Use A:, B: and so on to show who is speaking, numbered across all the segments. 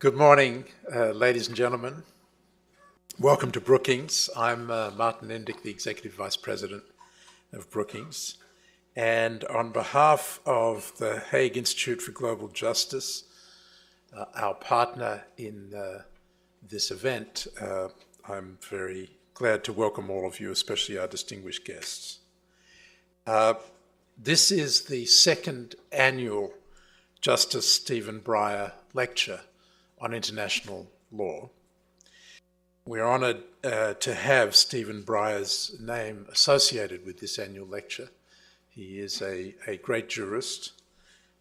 A: Good morning, ladies and gentlemen. Welcome to Brookings. I'm Martin Endick, the Executive Vice President of Brookings. And on behalf of the Hague Institute for Global Justice, our partner in this event, I'm very glad to welcome all of you, especially our distinguished guests. This is the second annual Justice Stephen Breyer Lecture on International Law. We're honoured to have Stephen Breyer's name associated with this annual lecture. He is a great jurist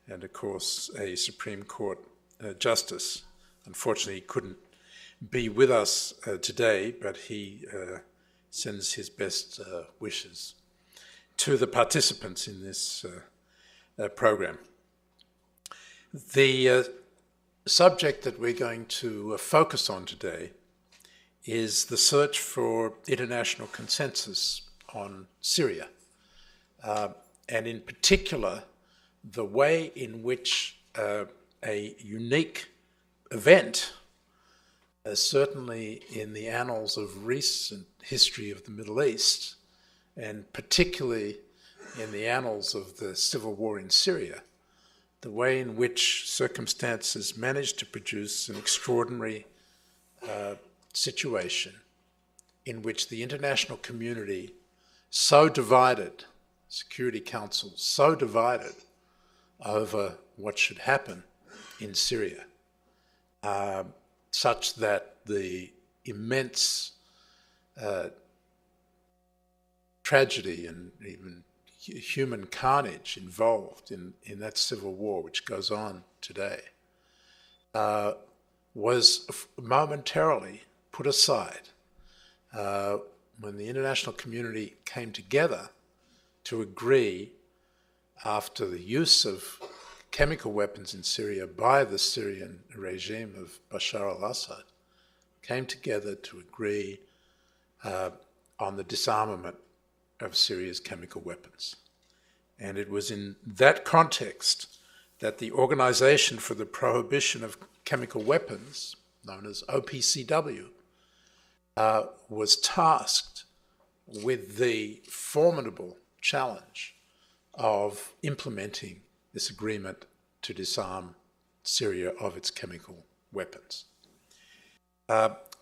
A: and, of course, a Supreme Court justice. Unfortunately, he couldn't be with us today, but he sends his best wishes to the participants in this program. The subject that we're going to focus on today is the search for international consensus on Syria, and in particular, the way in which a unique event, certainly in the annals of recent history of the Middle East, and particularly in the annals of the civil war in Syria, the way in which circumstances managed to produce an extraordinary situation in which the international community so divided, Security Council so divided over what should happen in Syria, such that the immense tragedy and even human carnage involved in that civil war, which goes on today, was momentarily put aside when the international community came together to agree, after the use of chemical weapons in Syria by the Syrian regime of Bashar al-Assad, came together to agree on the disarmament of Syria's chemical weapons. And it was in that context that the Organization for the Prohibition of Chemical Weapons, known as OPCW, was tasked with the formidable challenge of implementing this agreement to disarm Syria of its chemical weapons.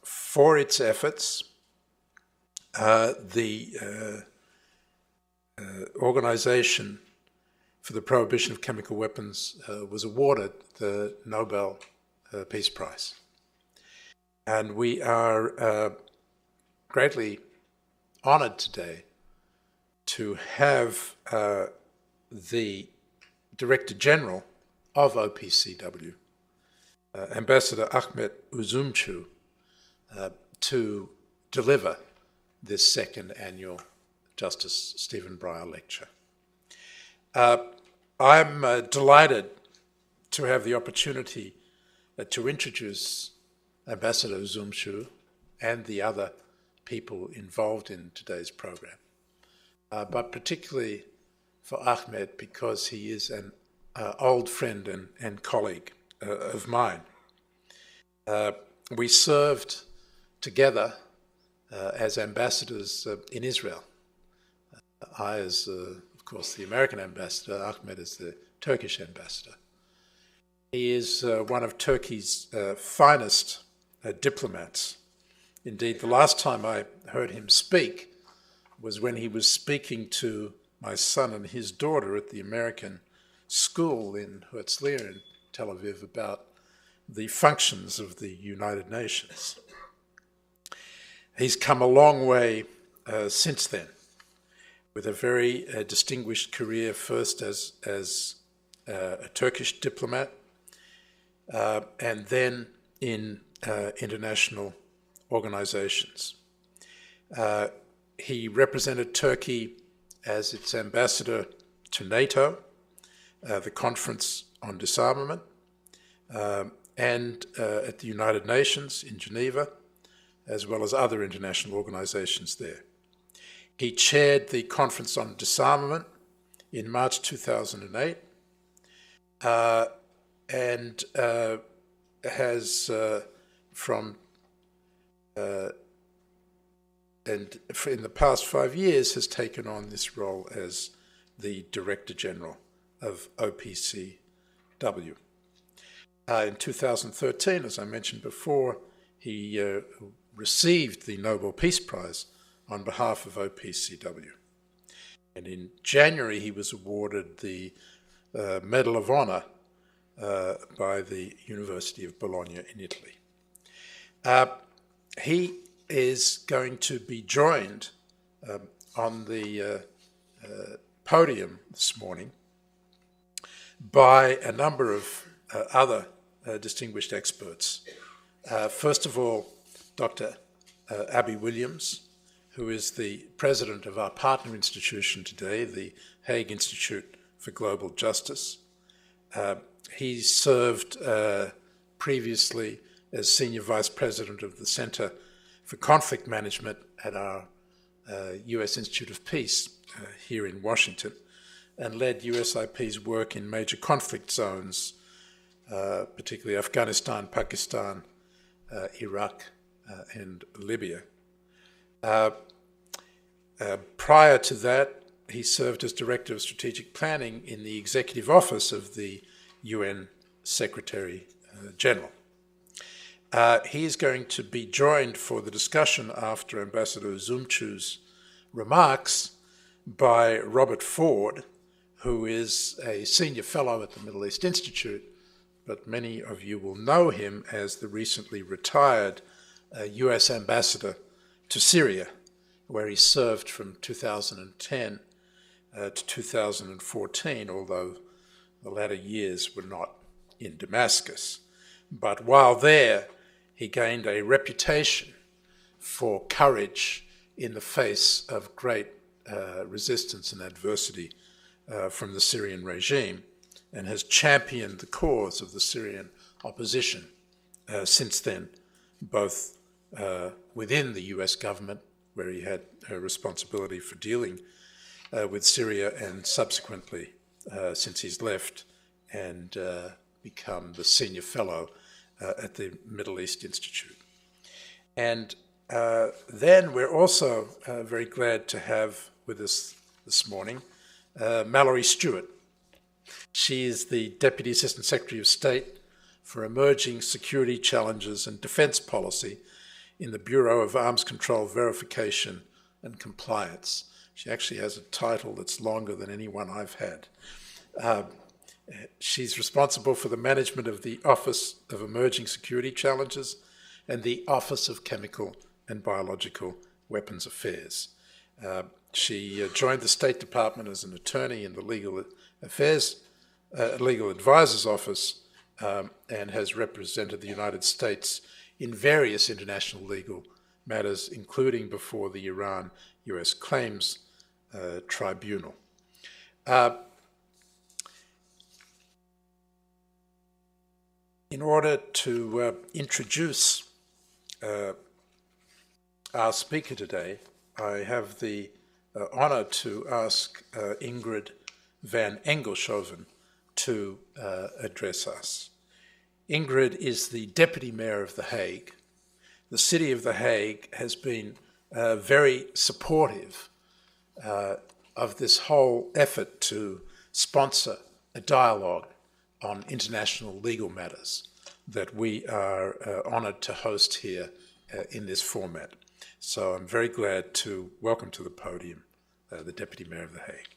A: For its efforts, the Organization for the Prohibition of Chemical Weapons was awarded the Nobel Peace Prize. And we are greatly honored today to have the Director General of OPCW, Ambassador Ahmet Üzümcü, to deliver this second annual Justice Stephen Breyer Lecture. I'm delighted to have the opportunity to introduce Ambassador Üzümcü and the other people involved in today's program, but particularly for Ahmet, because he is an old friend and colleague of mine. We served together as ambassadors in Israel. I as, of course, the American ambassador, Ahmet as the Turkish ambassador. He is one of Turkey's finest diplomats. Indeed, the last time I heard him speak was when he was speaking to my son and his daughter at the American school in Herzliya in Tel Aviv about the functions of the United Nations. He's come a long way since then, with a very distinguished career, first as a Turkish diplomat, and then in international organizations. He represented Turkey as its ambassador to NATO, the Conference on Disarmament, and at the United Nations in Geneva, as well as other international organizations there. He chaired the Conference on Disarmament in March 2008, and has and in the past 5 years has taken on this role as the Director General of OPCW. In 2013, as I mentioned before, he received the Nobel Peace Prize on behalf of OPCW. And in January, he was awarded the Medal of Honor by the University of Bologna in Italy. He is going to be joined on the podium this morning by a number of other distinguished experts. First of all, Dr. Abby Williams, who is the president of our partner institution today, the Hague Institute for Global Justice. He served previously as senior vice president of the Center for Conflict Management at our U.S. Institute of Peace here in Washington, and led USIP's work in major conflict zones, particularly Afghanistan, Pakistan, Iraq, and Libya. Prior to that, he served as Director of Strategic Planning in the Executive Office of the UN Secretary General. He is going to be joined for the discussion after Ambassador Üzümcü's remarks by Robert Ford, who is a senior fellow at the Middle East Institute, but many of you will know him as the recently retired US ambassador to Syria, where he served from 2010 to 2014, although the latter years were not in Damascus. But while there, he gained a reputation for courage in the face of great resistance and adversity from the Syrian regime, and has championed the cause of the Syrian opposition since then, both within the US government, where he had a responsibility for dealing with Syria, and subsequently, since he's left, and become the senior fellow at the Middle East Institute. And then we're also very glad to have with us this morning Mallory Stewart. She is the Deputy Assistant Secretary of State for Emerging Security Challenges and Defense Policy in the Bureau of Arms Control Verification and Compliance. She actually has a title that's longer than any one I've had. She's responsible for the management of the Office of Emerging Security Challenges and the Office of Chemical and Biological Weapons Affairs. She joined the State Department as an attorney in the Legal Advisor's Office and has represented the United States in various international legal matters, including before the Iran-US Claims Tribunal. In order to introduce our speaker today, I have the honor to ask Ingrid van Engelshoven to address us. Ingrid is the Deputy Mayor of The Hague. The City of The Hague has been very supportive of this whole effort to sponsor a dialogue on international legal matters that we are honored to host here in this format. So I'm very glad to welcome to the podium the Deputy Mayor of The Hague.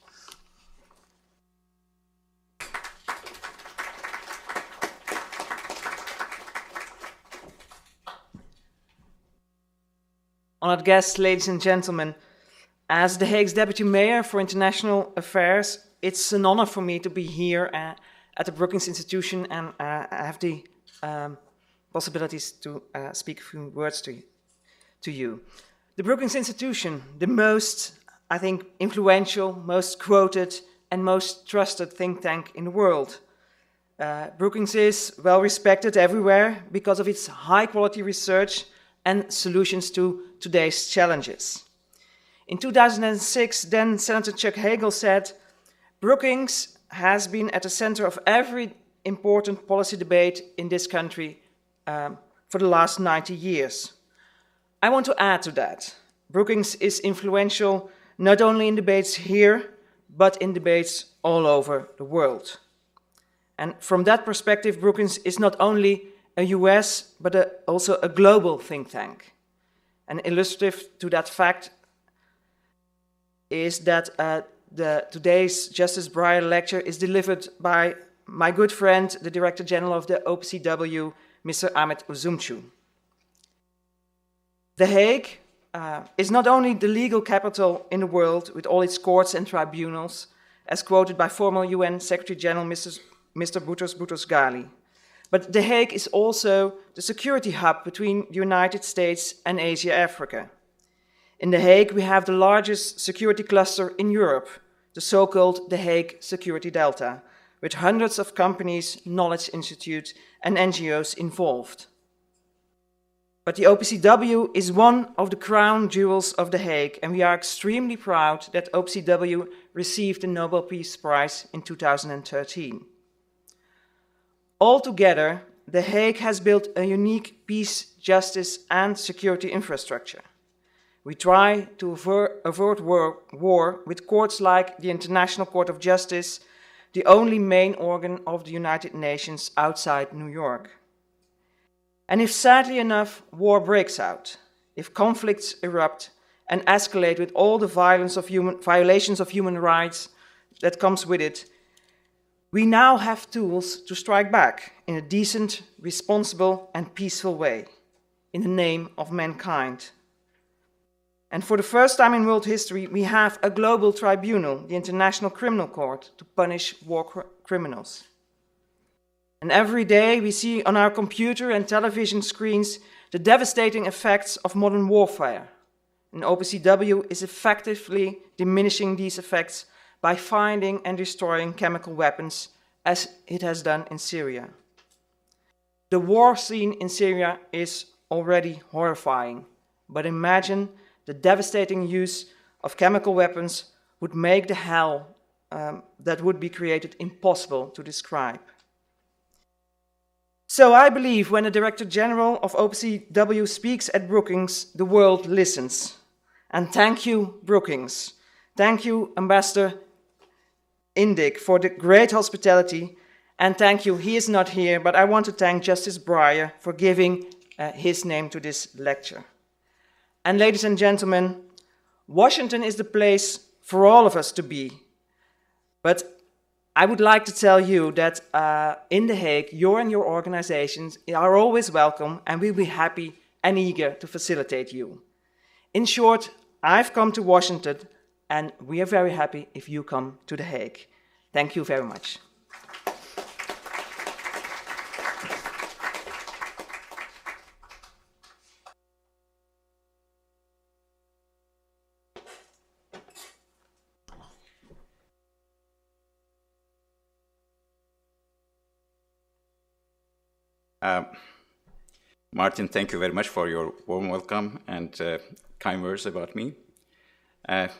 B: Honored guests, ladies and gentlemen, as The Hague's Deputy Mayor for International Affairs, it's an honor for me to be here at the Brookings Institution and have the possibilities to speak a few words to you. The Brookings Institution, the most, I think, influential, most quoted, and most trusted think tank in the world. Brookings is well respected everywhere because of its high-quality research and solutions to today's challenges. In 2006, then Senator Chuck Hagel said, "Brookings has been at the center of every important policy debate in this country for the last 90 years. I want to add to that. Brookings is influential not only in debates here, but in debates all over the world. And from that perspective, Brookings is not only a US, but also a global think tank. And illustrative to that fact is that today's Justice Breyer lecture is delivered by my good friend, the Director General of the OPCW, Mr. Ahmet Üzümcü. The Hague is not only the legal capital in the world with all its courts and tribunals, as quoted by former UN Secretary General Mr. Boutros Ghali, but The Hague is also the security hub between the United States and Asia-Africa. In The Hague, we have the largest security cluster in Europe, the so-called The Hague Security Delta, with hundreds of companies, knowledge institutes, and NGOs involved. But the OPCW is one of the crown jewels of The Hague, and we are extremely proud that OPCW received the Nobel Peace Prize in 2013. Altogether, The Hague has built a unique peace, justice, and security infrastructure. We try to avert war with courts like the International Court of Justice, the only main organ of the United Nations outside New York. And if sadly enough war breaks out, if conflicts erupt and escalate with all the violations of human rights that comes with it, we now have tools to strike back in a decent, responsible, and peaceful way, in the name of mankind. And for the first time in world history, we have a global tribunal, the International Criminal Court, to punish war criminals. And every day we see on our computer and television screens the devastating effects of modern warfare. And OPCW is effectively diminishing these effects by finding and destroying chemical weapons, as it has done in Syria. The war scene in Syria is already horrifying, but imagine the devastating use of chemical weapons would make the hell that would be created impossible to describe. So I believe when the Director General of OPCW speaks at Brookings, the world listens. And thank you, Brookings. Thank you, Ambassador Indig, for the great hospitality. And thank you, he is not here, but I want to thank Justice Breyer for giving his name to this lecture. And ladies and gentlemen, Washington is the place for all of us to be. But I would like to tell you that in The Hague, you and your organizations are always welcome, and we'll be happy and eager to facilitate you. In short, I've come to Washington, and we are very happy if you come to The Hague. Thank you very much.
C: Martin, thank you very much for your warm welcome and kind words about me.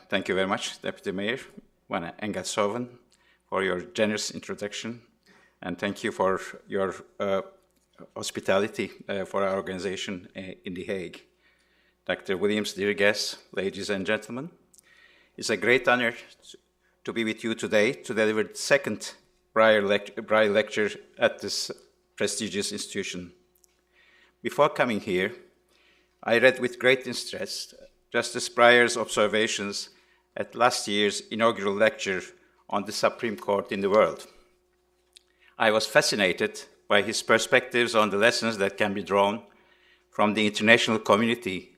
C: Thank you very much, Deputy Mayor Wanne Engelshoven, for your generous introduction, and thank you for your hospitality for our organization in The Hague. Dr. Williams, dear guests, ladies and gentlemen, it's a great honor to be with you today to deliver the second Breyer lecture at this prestigious institution. Before coming here, I read with great interest Justice Breyer's observations at last year's inaugural lecture on the Supreme Court in the world. I was fascinated by his perspectives on the lessons that can be drawn from the international community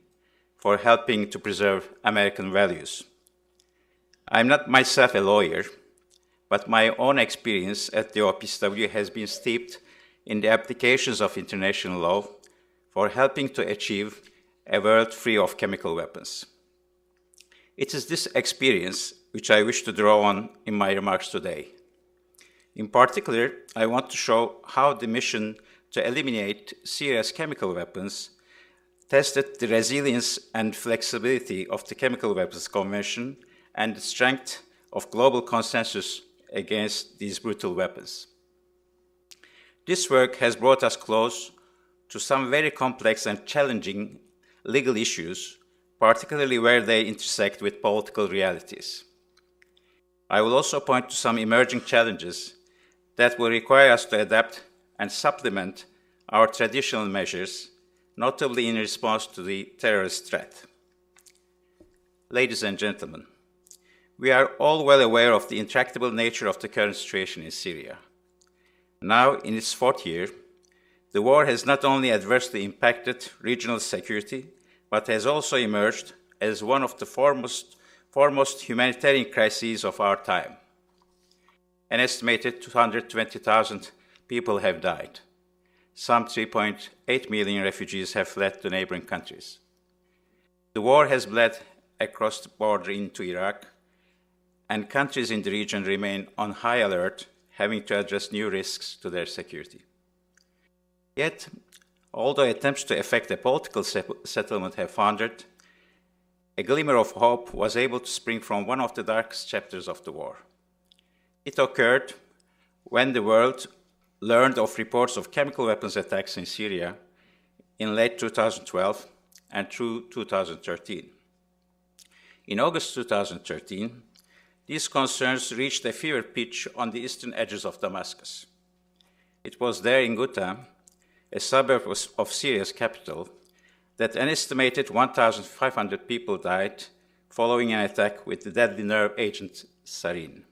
C: for helping to preserve American values. I'm not myself a lawyer, but my own experience at the OPCW has been steeped in the applications of international law for helping to achieve a world free of chemical weapons. It is this experience which I wish to draw on in my remarks today. In particular, I want to show how the mission to eliminate Syria's chemical weapons tested the resilience and flexibility of the Chemical Weapons Convention and the strength of global consensus against these brutal weapons. This work has brought us close to some very complex and challenging legal issues, particularly where they intersect with political realities. I will also point to some emerging challenges that will require us to adapt and supplement our traditional measures, notably in response to the terrorist threat. Ladies and gentlemen, we are all well aware of the intractable nature of the current situation in Syria. Now, in its fourth year, the war has not only adversely impacted regional security, but has also emerged as one of the foremost humanitarian crises of our time. An estimated 220,000 people have died. Some 3.8 million refugees have fled to neighboring countries. The war has bled across the border into Iraq, and countries in the region remain on high alert, having to address new risks to their security. Yet, although attempts to effect a political settlement have foundered, a glimmer of hope was able to spring from one of the darkest chapters of the war. It occurred when the world learned of reports of chemical weapons attacks in Syria in late 2012 and through 2013. In August 2013, these concerns reached a fever pitch on the eastern edges of Damascus. It was there in Ghouta, a suburb of Syria's capital, that an estimated 1,500 people died following an attack with the deadly nerve agent sarin.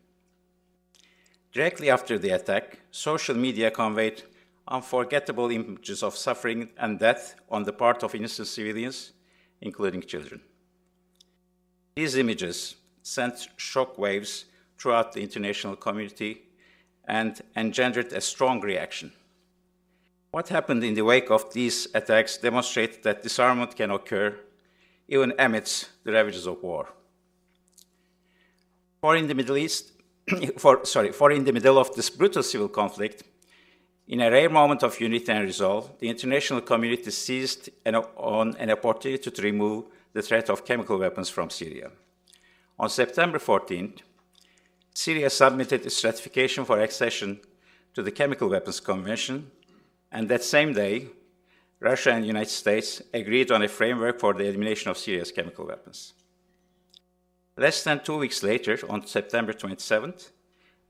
C: Directly after the attack, social media conveyed unforgettable images of suffering and death on the part of innocent civilians, including children. These images sent shock waves throughout the international community and engendered a strong reaction. What happened in the wake of these attacks demonstrated that disarmament can occur even amidst the ravages of war. For in the middle of this brutal civil conflict, in a rare moment of unity and resolve, the international community seized on an opportunity to remove the threat of chemical weapons from Syria. On September 14th, Syria submitted its ratification for accession to the Chemical Weapons Convention, and that same day, Russia and the United States agreed on a framework for the elimination of Syria's chemical weapons. Less than 2 weeks later, on September 27th,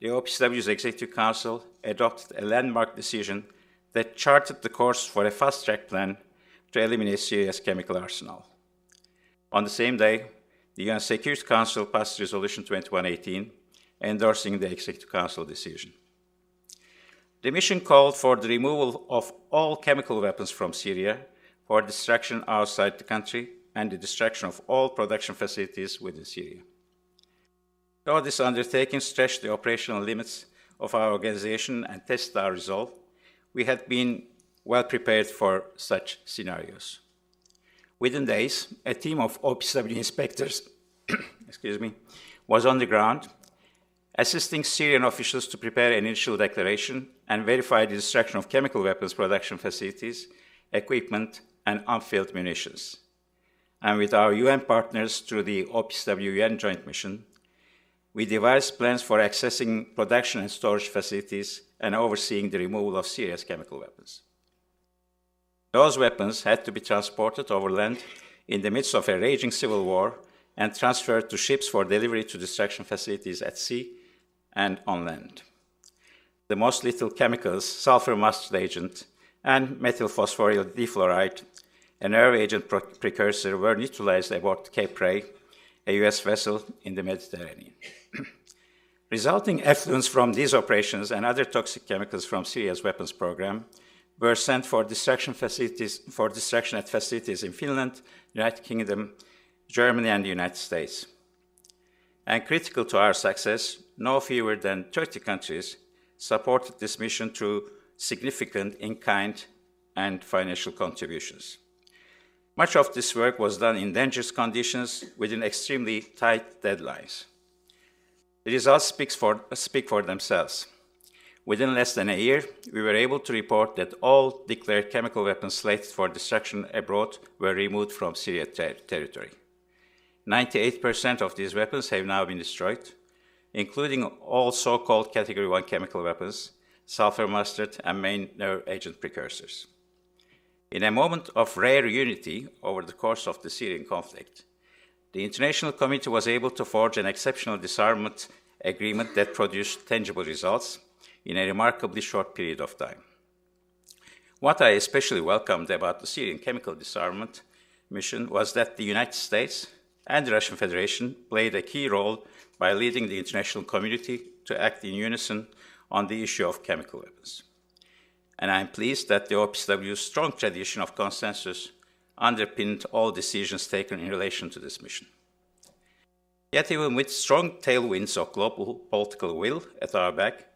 C: the OPCW's Executive Council adopted a landmark decision that charted the course for a fast-track plan to eliminate Syria's chemical arsenal. On the same day, the UN Security Council passed Resolution 2118, endorsing the Executive Council decision. The mission called for the removal of all chemical weapons from Syria for destruction outside the country and the destruction of all production facilities within Syria. Though this undertaking stretched the operational limits of our organization and tested our resolve, we had been well prepared for such scenarios. Within days, a team of OPCW inspectors was on the ground, assisting Syrian officials to prepare an initial declaration and verify the destruction of chemical weapons production facilities, equipment, and unfilled munitions. And with our UN partners through the OPCW-UN Joint Mission, we devised plans for accessing production and storage facilities and overseeing the removal of Syria's chemical weapons. Those weapons had to be transported over land in the midst of a raging civil war and transferred to ships for delivery to destruction facilities at sea and on land. The most lethal chemicals, sulfur mustard agent and methylphosphoryl difluoride, a nerve agent precursor, were neutralized aboard Cape Ray, a US vessel in the Mediterranean. Resulting effluents from these operations and other toxic chemicals from Syria's weapons program were sent for destruction at facilities in Finland, United Kingdom, Germany, and the United States. And critical to our success, no fewer than 30 countries supported this mission through significant in-kind and financial contributions. Much of this work was done in dangerous conditions within extremely tight deadlines. The results speak for themselves. Within less than a year, we were able to report that all declared chemical weapons slated for destruction abroad were removed from Syrian territory. 98% of these weapons have now been destroyed, including all so-called Category 1 chemical weapons, sulfur mustard, and main nerve agent precursors. In a moment of rare unity over the course of the Syrian conflict, the international community was able to forge an exceptional disarmament agreement that produced tangible results in a remarkably short period of time. What I especially welcomed about the Syrian chemical disarmament mission was that the United States and the Russian Federation played a key role by leading the international community to act in unison on the issue of chemical weapons. And I'm pleased that the OPCW's strong tradition of consensus underpinned all decisions taken in relation to this mission. Yet even with strong tailwinds of global political will at our back,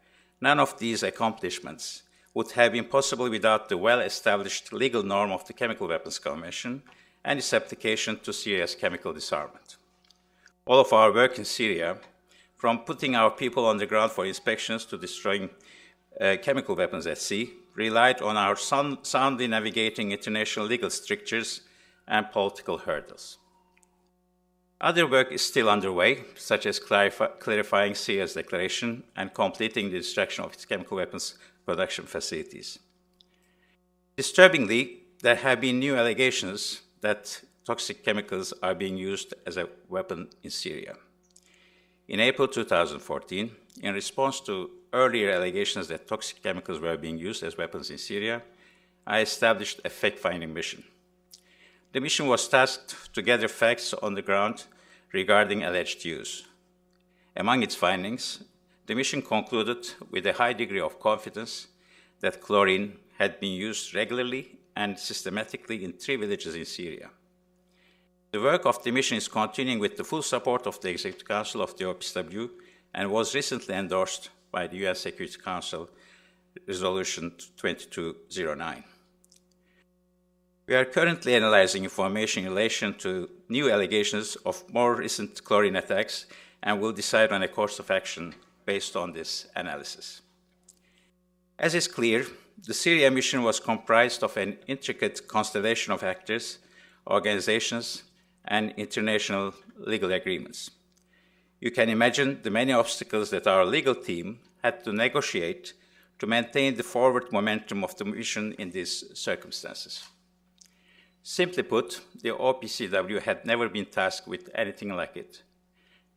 C: none of these accomplishments would have been possible without the well-established legal norm of the Chemical Weapons Convention and its application to Syria's chemical disarmament. All of our work in Syria, from putting our people on the ground for inspections to destroying chemical weapons at sea, relied on our soundly navigating international legal strictures and political hurdles. Other work is still underway, such as clarifying Syria's declaration and completing the destruction of its chemical weapons production facilities. Disturbingly, there have been new allegations that toxic chemicals are being used as a weapon in Syria. In April 2014, in response to earlier allegations that toxic chemicals were being used as weapons in Syria, I established a fact-finding mission. The mission was tasked to gather facts on the ground regarding alleged use. Among its findings, the mission concluded with a high degree of confidence that chlorine had been used regularly and systematically in 3 villages in Syria. The work of the mission is continuing with the full support of the Executive Council of the OPCW and was recently endorsed by the UN Security Council Resolution 2209. We are currently analyzing information in relation to new allegations of more recent chlorine attacks and will decide on a course of action based on this analysis. As is clear, the Syria mission was comprised of an intricate constellation of actors, organizations, and international legal agreements. You can imagine the many obstacles that our legal team had to negotiate to maintain the forward momentum of the mission in these circumstances. Simply put, the OPCW had never been tasked with anything like it.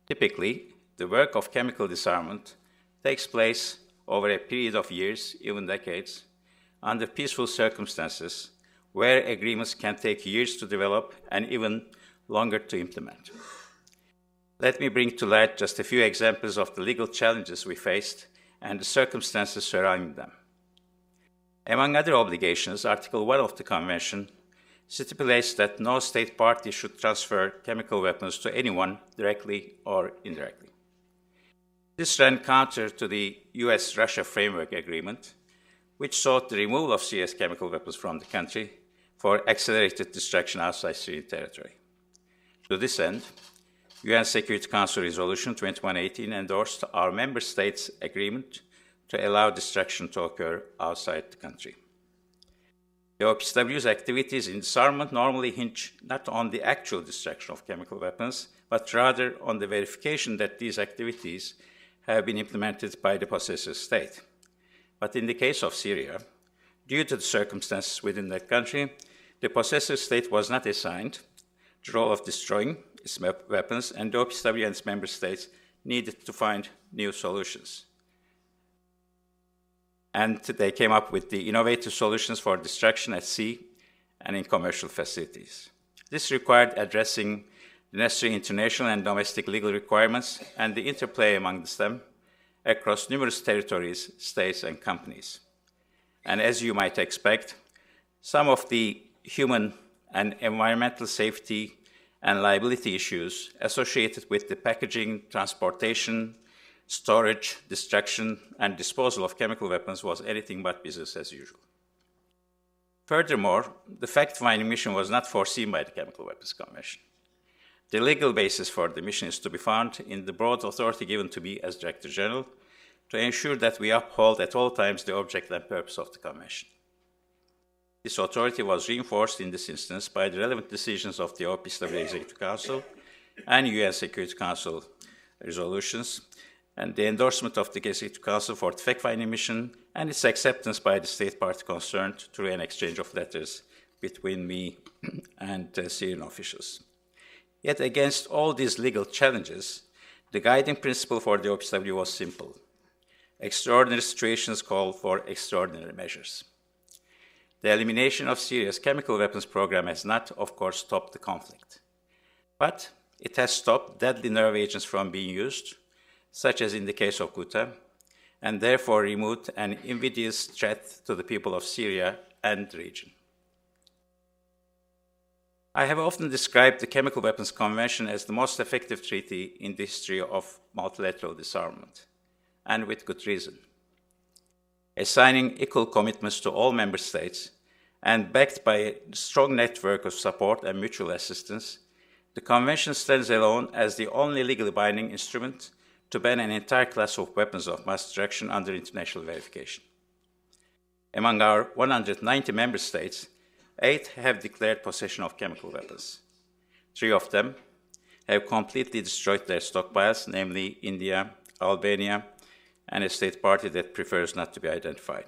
C: Typically, the work of chemical disarmament takes place over a period of years, even decades, under peaceful circumstances where agreements can take years to develop and even longer to implement. Let me bring to light just a few examples of the legal challenges we faced and the circumstances surrounding them. Among other obligations, Article 1 of the Convention stipulates that no state party should transfer chemical weapons to anyone directly or indirectly. This ran counter to the US-Russia Framework Agreement, which sought the removal of Syria's chemical weapons from the country for accelerated destruction outside Syrian territory. To this end, UN Security Council Resolution 2118 endorsed our member states' agreement to allow destruction to occur outside the country. The OPCW's activities in disarmament normally hinge not on the actual destruction of chemical weapons, but rather on the verification that these activities have been implemented by the possessor state. But in the case of Syria, due to the circumstances within that country, the possessor state was not assigned the role of destroying its weapons, and the OPCW and its member states needed to find new solutions. And they came up with the innovative solutions for destruction at sea and in commercial facilities. This required addressing the necessary international and domestic legal requirements and the interplay amongst them across numerous territories, states, and companies. And as you might expect, some of the human and environmental safety and liability issues associated with the packaging, transportation, storage, destruction, and disposal of chemical weapons was anything but business as usual. Furthermore, the fact-finding mission was not foreseen by the Chemical Weapons Convention. The legal basis for the mission is to be found in the broad authority given to me as Director General to ensure that we uphold at all times the object and purpose of the Convention. This authority was reinforced in this instance by the relevant decisions of the OPCW Executive Council and UN Security Council resolutions, and the endorsement of the Executive Council for the fact-finding mission and its acceptance by the state party concerned through an exchange of letters between me and Syrian officials. Yet against all these legal challenges, the guiding principle for the OPCW was simple. Extraordinary situations call for extraordinary measures. The elimination of Syria's chemical weapons program has not, of course, stopped the conflict. But it has stopped deadly nerve agents from being used, such as in the case of Ghouta, and therefore removed an invidious threat to the people of Syria and the region. I have often described the Chemical Weapons Convention as the most effective treaty in the history of multilateral disarmament, and with good reason. Assigning equal commitments to all member states and backed by a strong network of support and mutual assistance, the Convention stands alone as the only legally binding instrument to ban an entire class of weapons of mass destruction under international verification. Among our 190 member states, 8 have declared possession of chemical weapons. 3 of them have completely destroyed their stockpiles, namely India, Albania, and a state party that prefers not to be identified.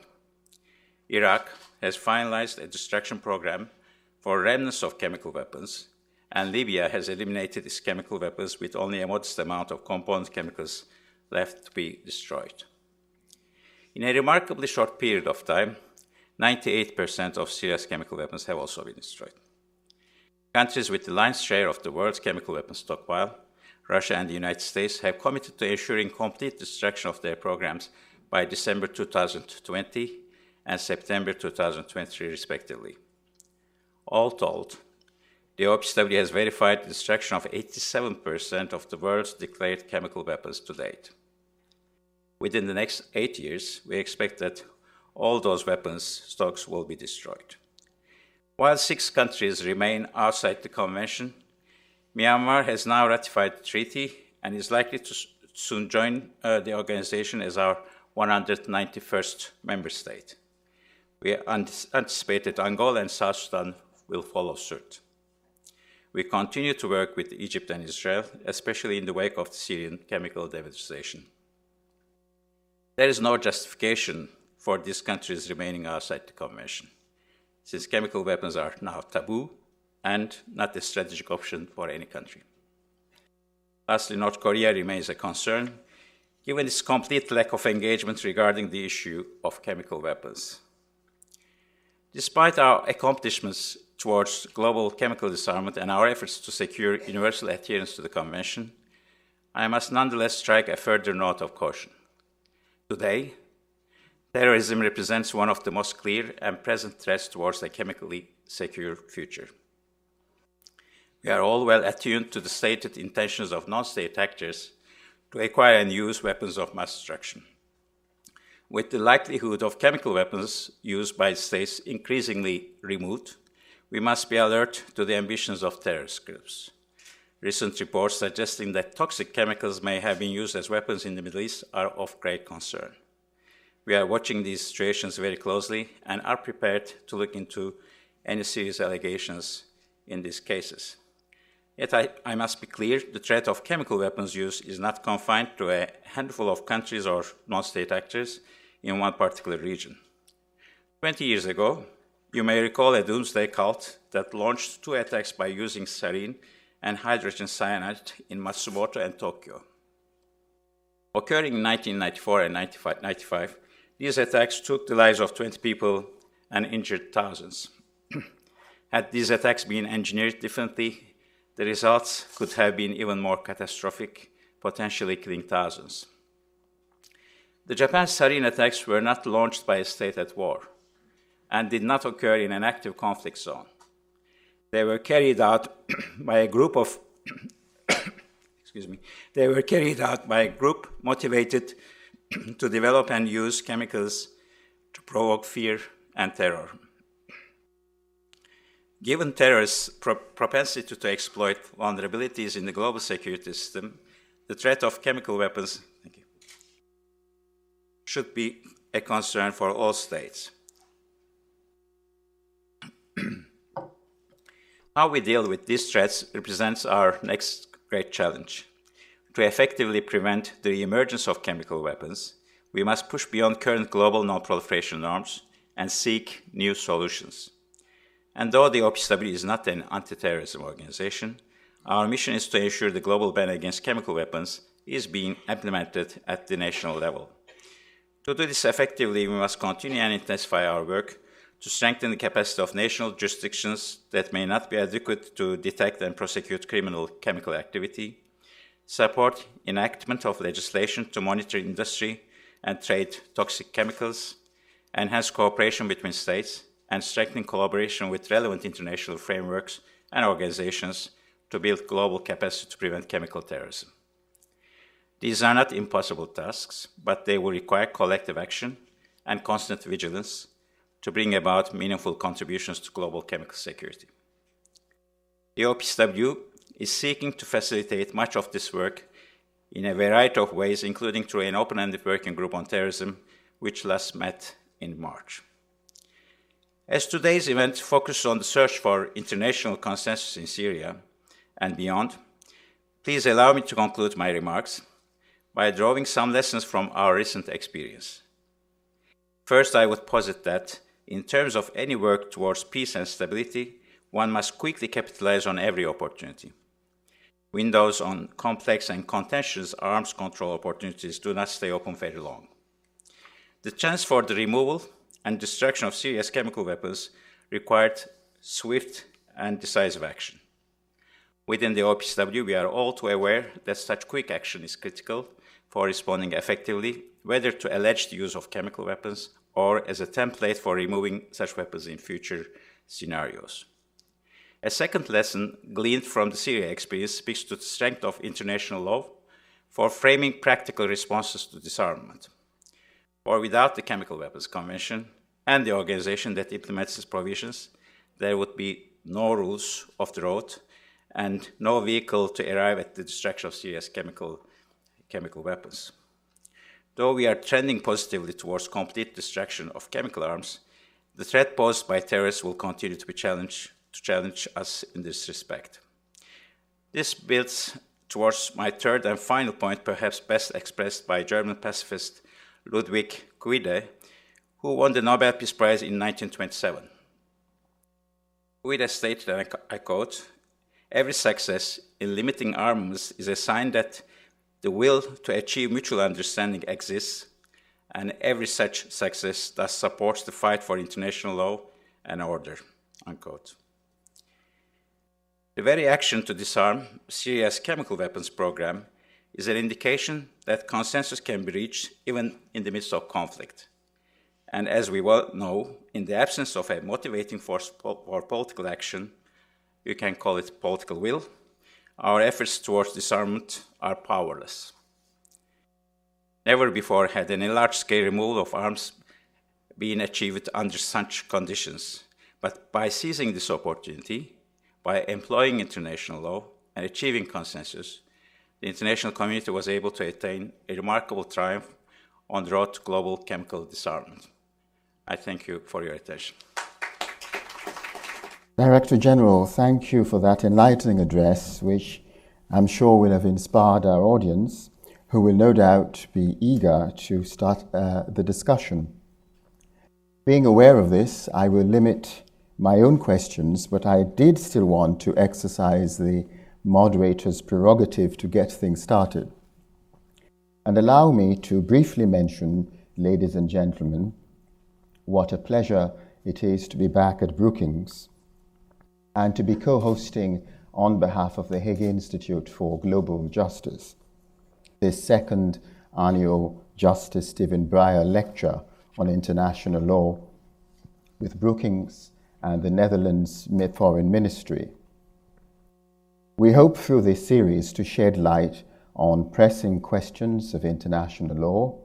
C: Iraq has finalized a destruction program for remnants of chemical weapons, and Libya has eliminated its chemical weapons with only a modest amount of component chemicals left to be destroyed. In a remarkably short period of time, 98% of Syria's chemical weapons have also been destroyed. Countries with the lion's share of the world's chemical weapons stockpile, Russia and the United States, have committed to ensuring complete destruction of their programs by December 2020 and September 2023, respectively. All told, the OPCW has verified the destruction of 87% of the world's declared chemical weapons to date. Within the next 8 years, we expect that all those weapons stocks will be destroyed. While 6 countries remain outside the convention, Myanmar has now ratified the treaty and is likely to soon join the organization as our 191st member state. We anticipate that Angola and South Sudan will follow suit. We continue to work with Egypt and Israel, especially in the wake of the Syrian chemical devastation. There is no justification for these countries remaining outside the convention, since chemical weapons are now taboo and not a strategic option for any country. Lastly, North Korea remains a concern, given its complete lack of engagement regarding the issue of chemical weapons. Despite our accomplishments towards global chemical disarmament and our efforts to secure universal adherence to the Convention, I must nonetheless strike a further note of caution. Today, terrorism represents one of the most clear and present threats towards a chemically secure future. We are all well attuned to the stated intentions of non-state actors to acquire and use weapons of mass destruction. With the likelihood of chemical weapons used by states increasingly removed, we must be alert to the ambitions of terrorist groups. Recent reports suggesting that toxic chemicals may have been used as weapons in the Middle East are of great concern. We are watching these situations very closely and are prepared to look into any serious allegations in these cases. Yet I must be clear, the threat of chemical weapons use is not confined to a handful of countries or non-state actors in one particular region. 20 years ago, you may recall a doomsday cult that launched 2 attacks by using sarin and hydrogen cyanide in Matsumoto and Tokyo. Occurring in 1994 and 1995, these attacks took the lives of 20 people and injured thousands. Had these attacks been engineered differently, the results could have been even more catastrophic, potentially killing thousands. The Japan sarin attacks were not launched by a state at war and did not occur in an active conflict zone. They were carried out by a group motivated to develop and use chemicals to provoke fear and terror. Given terrorists' propensity to exploit vulnerabilities in the global security system, the threat of chemical weapons should be a concern for all states. How we deal with these threats represents our next great challenge. To effectively prevent the emergence of chemical weapons, we must push beyond current global non-proliferation norms and seek new solutions. And though the OPCW is not an anti-terrorism organization, our mission is to ensure the global ban against chemical weapons is being implemented at the national level. To do this effectively, we must continue and intensify our work to strengthen the capacity of national jurisdictions that may not be adequate to detect and prosecute criminal chemical activity, support enactment of legislation to monitor industry and trade toxic chemicals, enhance cooperation between states, and strengthen collaboration with relevant international frameworks and organizations to build global capacity to prevent chemical terrorism. These are not impossible tasks, but they will require collective action and constant vigilance to bring about meaningful contributions to global chemical security. The OPCW is seeking to facilitate much of this work in a variety of ways, including through an open-ended working group on terrorism, which last met in March. As today's event focuses on the search for international consensus in Syria and beyond, please allow me to conclude my remarks by drawing some lessons from our recent experience. First, I would posit that in terms of any work towards peace and stability, one must quickly capitalize on every opportunity. Windows on complex and contentious arms control opportunities do not stay open very long. The chance for the removal and destruction of Syria's chemical weapons required swift and decisive action. Within the OPCW, we are all too aware that such quick action is critical for responding effectively, whether to alleged use of chemical weapons or as a template for removing such weapons in future scenarios. A second lesson gleaned from the Syria experience speaks to the strength of international law for framing practical responses to disarmament. For without the Chemical Weapons Convention and the organization that implements its provisions, there would be no rules of the road and no vehicle to arrive at the destruction of Syria's chemical weapons. Though we are trending positively towards complete destruction of chemical arms, the threat posed by terrorists will continue to challenge us in this respect. This builds towards my third and final point, perhaps best expressed by German pacifist Ludwig Guide, who won the Nobel Peace Prize in 1927. Guide stated, and I quote, "Every success in limiting armaments is a sign that the will to achieve mutual understanding exists, and every such success thus supports the fight for international law and order," unquote. The very action to disarm Syria's chemical weapons program is an indication that consensus can be reached even in the midst of conflict. And as we well know, in the absence of a motivating force for political action, you can call it political will, our efforts towards disarmament are powerless. Never before had any large-scale removal of arms been achieved under such conditions, but by seizing this opportunity, by employing international law and achieving consensus, the international community was able to attain a remarkable triumph on the road to global chemical disarmament. I thank you for your attention.
D: Director General, thank you for that enlightening address, which I'm sure will have inspired our audience, who will no doubt be eager to start the discussion. Being aware of this, I will limit my own questions, but I did still want to exercise the moderator's prerogative to get things started. And allow me to briefly mention, ladies and gentlemen, what a pleasure it is to be back at Brookings and to be co-hosting on behalf of the Hague Institute for Global Justice this second annual Justice Stephen Breyer Lecture on International Law with Brookings and the Netherlands Foreign Ministry. We hope through this series to shed light on pressing questions of international law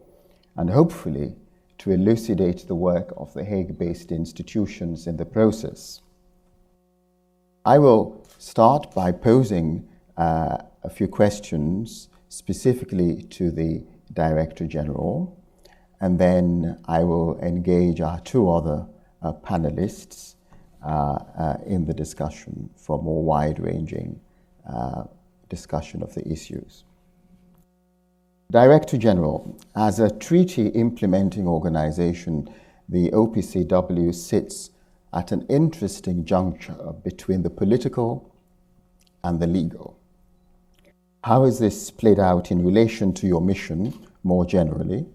D: and hopefully to elucidate the work of the Hague-based institutions in the process. I will start by posing a few questions specifically to the Director General, and then I will engage our two other panelists in the discussion for more wide-ranging discussion of the issues. Director General, as a treaty implementing organization, the OPCW sits at an interesting juncture between the political and the legal. How has this played out in relation to your mission more generally,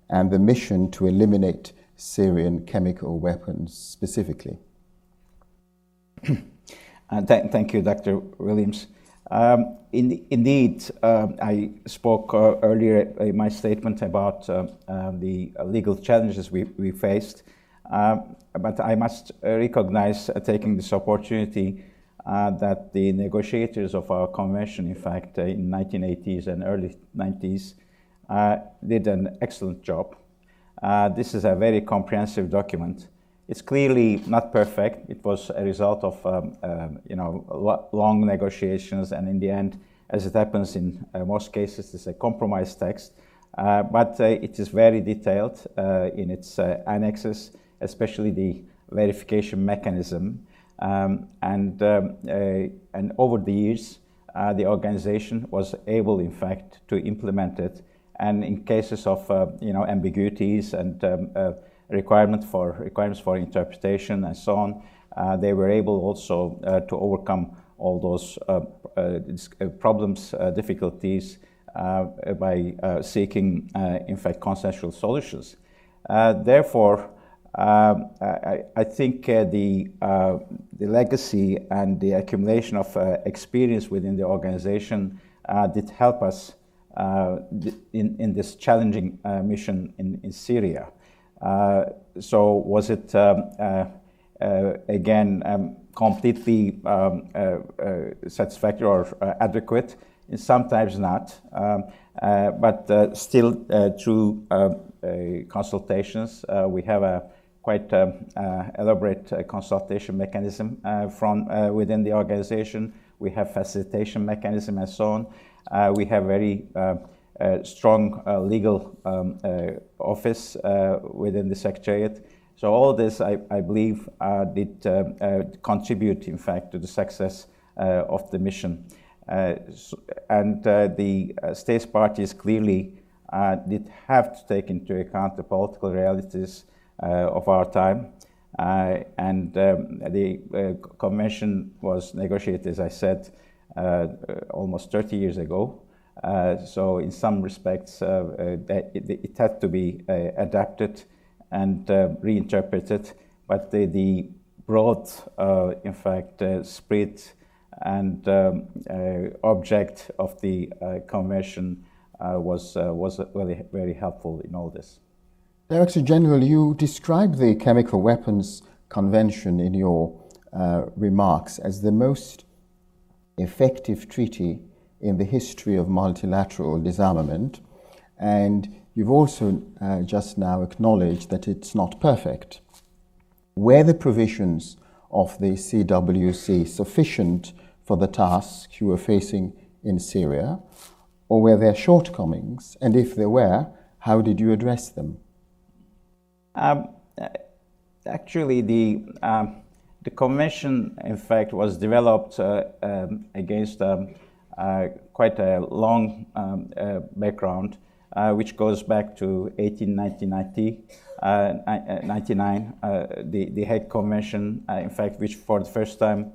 D: and the mission to eliminate Syrian chemical weapons specifically?
C: Thank you, Dr. Williams. Indeed, I spoke earlier in my statement about the legal challenges we faced, but I must recognize, taking this opportunity, that the negotiators of our convention, in fact, in 1980s and early 90s, did an excellent job. This is a very comprehensive document. It's clearly not perfect. It was a result of long negotiations, and in the end, as it happens in most cases, it's a compromise text. But it is very detailed in its annexes, especially the verification mechanism. And over the years, the organization was able, in fact, to implement it. And in cases of ambiguities and requirements for interpretation and so on, they were able also to overcome all those problems, difficulties by seeking, in fact, consensual solutions. Therefore, I think the legacy and the accumulation of experience within the organization did help us in this challenging mission in Syria. So was it again completely satisfactory or adequate? Sometimes not, but still through consultations, we have a quite elaborate consultation mechanism from within the organization. We have facilitation mechanism and so on. We have very strong legal office within the Secretariat. So all this, I believe, did contribute, in fact, to the success of the mission. And the states parties clearly did have to take into account the political realities of our time. And the convention was negotiated, as I said, almost 30 years ago. So in some respects, it had to be adapted and reinterpreted, but the broad, in fact, spirit and object of the convention was very, very helpful in all this.
D: Director General, you described the Chemical Weapons Convention in your remarks as the most effective treaty in the history of multilateral disarmament, and you've also just now acknowledged that it's not perfect. Were the provisions of the CWC sufficient for the task you were facing in Syria, or were there shortcomings? And if there were, how did you address them?
C: Actually, the convention, in fact, was developed against quite a long background, which goes back to 1899, the Hague Convention, in fact, which for the first time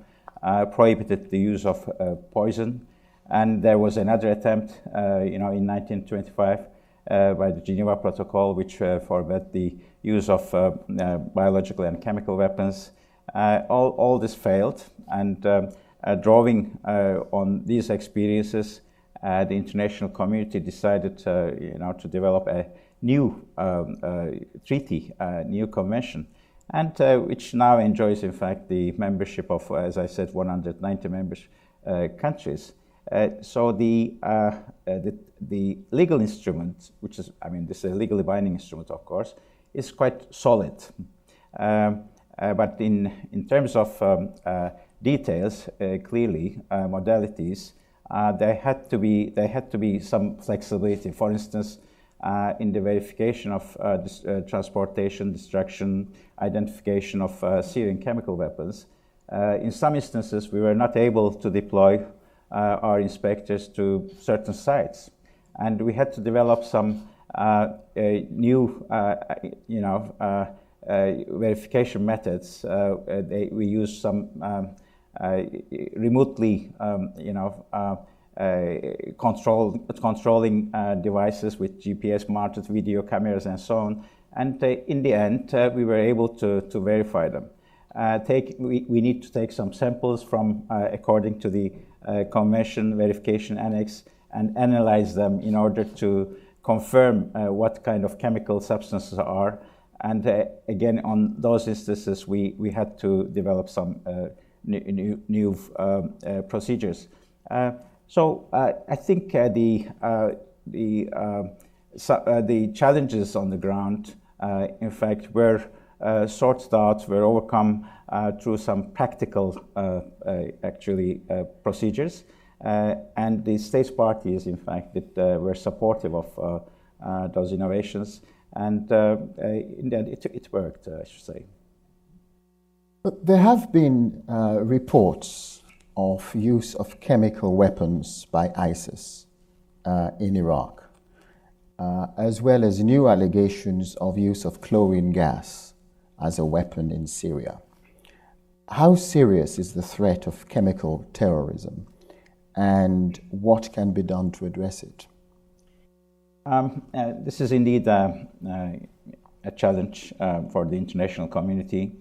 C: prohibited the use of poison. And there was another attempt, in 1925 by the Geneva Protocol, which forbade the use of biological and chemical weapons. All this failed, and drawing on these experiences, the international community decided to develop a new treaty, a new convention, and which now enjoys, in fact, the membership of, as I said, 190 members countries. So the legal instrument, which is, this is a legally binding instrument, of course, is quite solid. But in terms of details, clearly, modalities, there had to be some flexibility. For instance, in the verification of transportation, destruction, identification of Syrian chemical weapons, in some instances we were not able to deploy our inspectors to certain sites, and we had to develop some new, verification methods. We use some remotely, controlling devices with GPS-mounted video cameras and so on. And in the end, we were able to verify them. We need to take some samples from, according to the Convention Verification Annex, and analyze them in order to confirm what kind of chemical substances are. And again, on those instances, we had to develop some new procedures. So I think the challenges on the ground, in fact, were sorted out, were overcome through some practical, procedures. And the state parties, in fact, that were supportive of those innovations. And in the end, it worked, I should say.
D: But there have been reports of use of chemical weapons by ISIS in Iraq, as well as new allegations of use of chlorine gas as a weapon in Syria. How serious is the threat of chemical terrorism, and what can be done to address it?
C: This is indeed a challenge for the international community.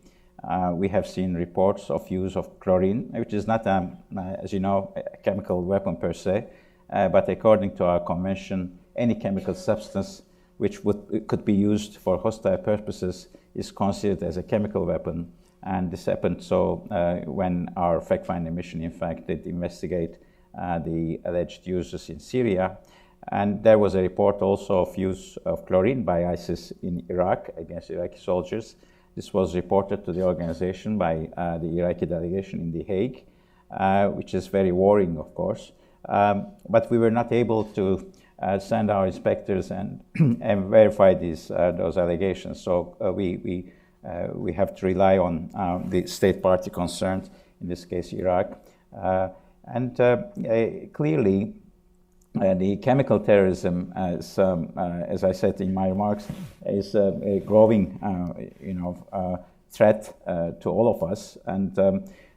C: We have seen reports of use of chlorine, which is not, as you know, a chemical weapon per se, but according to our convention, any chemical substance which could be used for hostile purposes is considered as a chemical weapon. And this happened when our fact-finding mission, in fact, did investigate the alleged uses in Syria. And there was a report also of use of chlorine by ISIS in Iraq against Iraqi soldiers. This was reported to the organization by the Iraqi delegation in The Hague, which is very worrying, of course. But we were not able to send our inspectors and verify those allegations. So we have to rely on the state party concerned, in this case Iraq. Clearly, the chemical terrorism, as I said in my remarks, is a growing, threat to all of us. And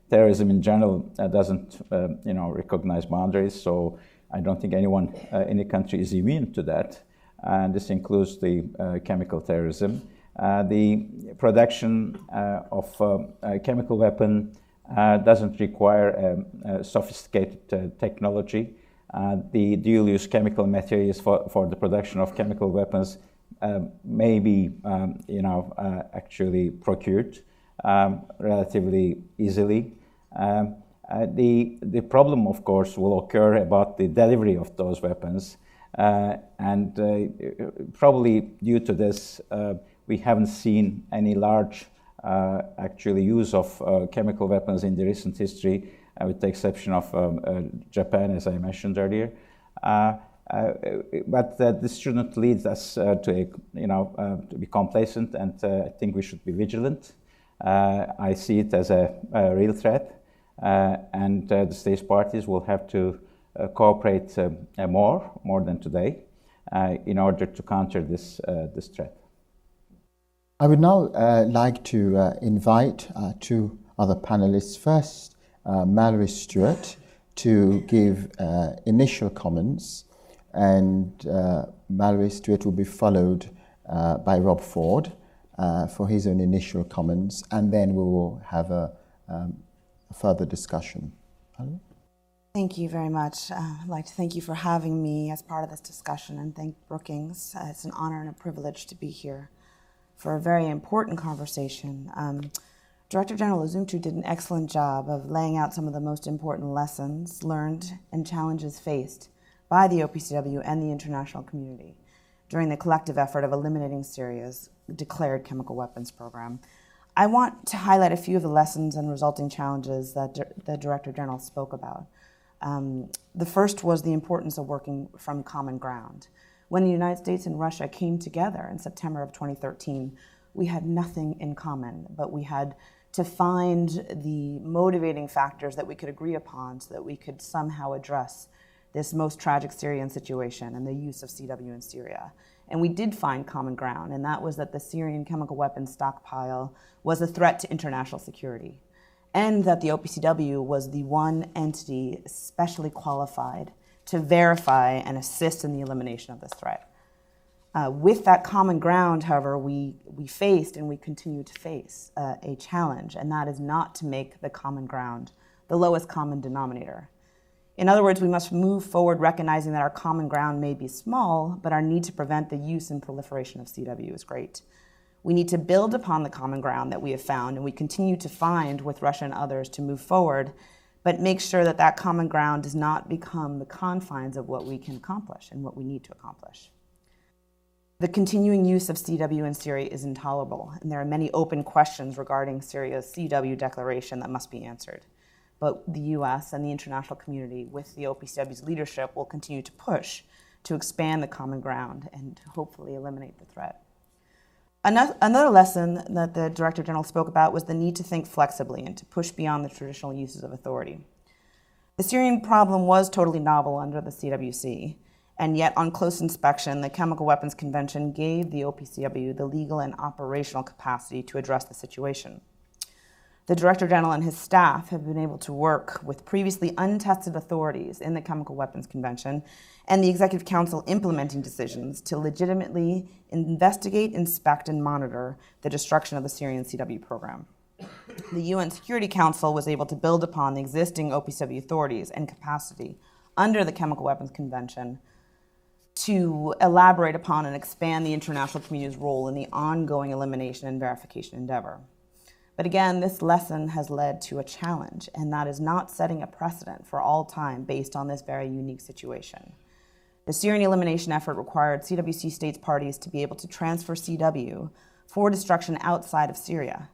C: terrorism in general doesn't, recognize boundaries. So I don't think anyone, any country is immune to that. And this includes the chemical terrorism. The production of a chemical weapon doesn't require sophisticated technology. The dual-use chemical materials for the production of chemical weapons may be, actually procured relatively easily. The problem, of course, will occur about the delivery of those weapons, and probably due to this, we haven't seen any large, use of chemical weapons in the recent history, with the exception of Japan, as I mentioned earlier. But this shouldn't lead us to be complacent, and I think we should be vigilant. I see it as a real threat, and the state parties will have to cooperate more than today in order to counter this threat.
D: I would now like to invite two other panelists. First, Mallory Stewart to give initial comments, and Mallory Stewart will be followed by Rob Ford for his own initial comments, and then we will have a further discussion. Mallory?
E: Thank you very much. I'd like to thank you for having me as part of this discussion, and thank Brookings. It's an honor and a privilege to be here for a very important conversation. Director General Üzümcü did an excellent job of laying out some of the most important lessons learned and challenges faced by the OPCW and the international community during the collective effort of eliminating Syria's declared chemical weapons program. I want to highlight a few of the lessons and resulting challenges that the Director General spoke about. The first was the importance of working from common ground. When the United States and Russia came together in September of 2013, we had nothing in common, but we had to find the motivating factors that we could agree upon so that we could somehow address this most tragic Syrian situation and the use of CW in Syria. And we did find common ground, and that was that the Syrian chemical weapons stockpile was a threat to international security, and that the OPCW was the one entity specially qualified to verify and assist in the elimination of this threat. With that common ground, however, we faced and we continue to face a challenge, and that is not to make the common ground the lowest common denominator. In other words, we must move forward recognizing that our common ground may be small, but our need to prevent the use and proliferation of CW is great. We need to build upon the common ground that we have found and we continue to find with Russia and others to move forward, but make sure that that common ground does not become the confines of what we can accomplish and what we need to accomplish. The continuing use of CW in Syria is intolerable, and there are many open questions regarding Syria's CW declaration that must be answered. But the US and the international community, with the OPCW's leadership, will continue to push to expand the common ground and hopefully eliminate the threat. Another lesson that the Director General spoke about was the need to think flexibly and to push beyond the traditional uses of authority. The Syrian problem was totally novel under the CWC, and yet on close inspection, the Chemical Weapons Convention gave the OPCW the legal and operational capacity to address the situation. The Director General and his staff have been able to work with previously untested authorities in the Chemical Weapons Convention and the Executive Council implementing decisions to legitimately investigate, inspect, and monitor the destruction of the Syrian CW program. The UN Security Council was able to build upon the existing OPCW authorities and capacity under the Chemical Weapons Convention to elaborate upon and expand the international community's role in the ongoing elimination and verification endeavor. But again, this lesson has led to a challenge, and that is not setting a precedent for all time based on this very unique situation. The Syrian elimination effort required CWC states parties to be able to transfer CW for destruction outside of Syria.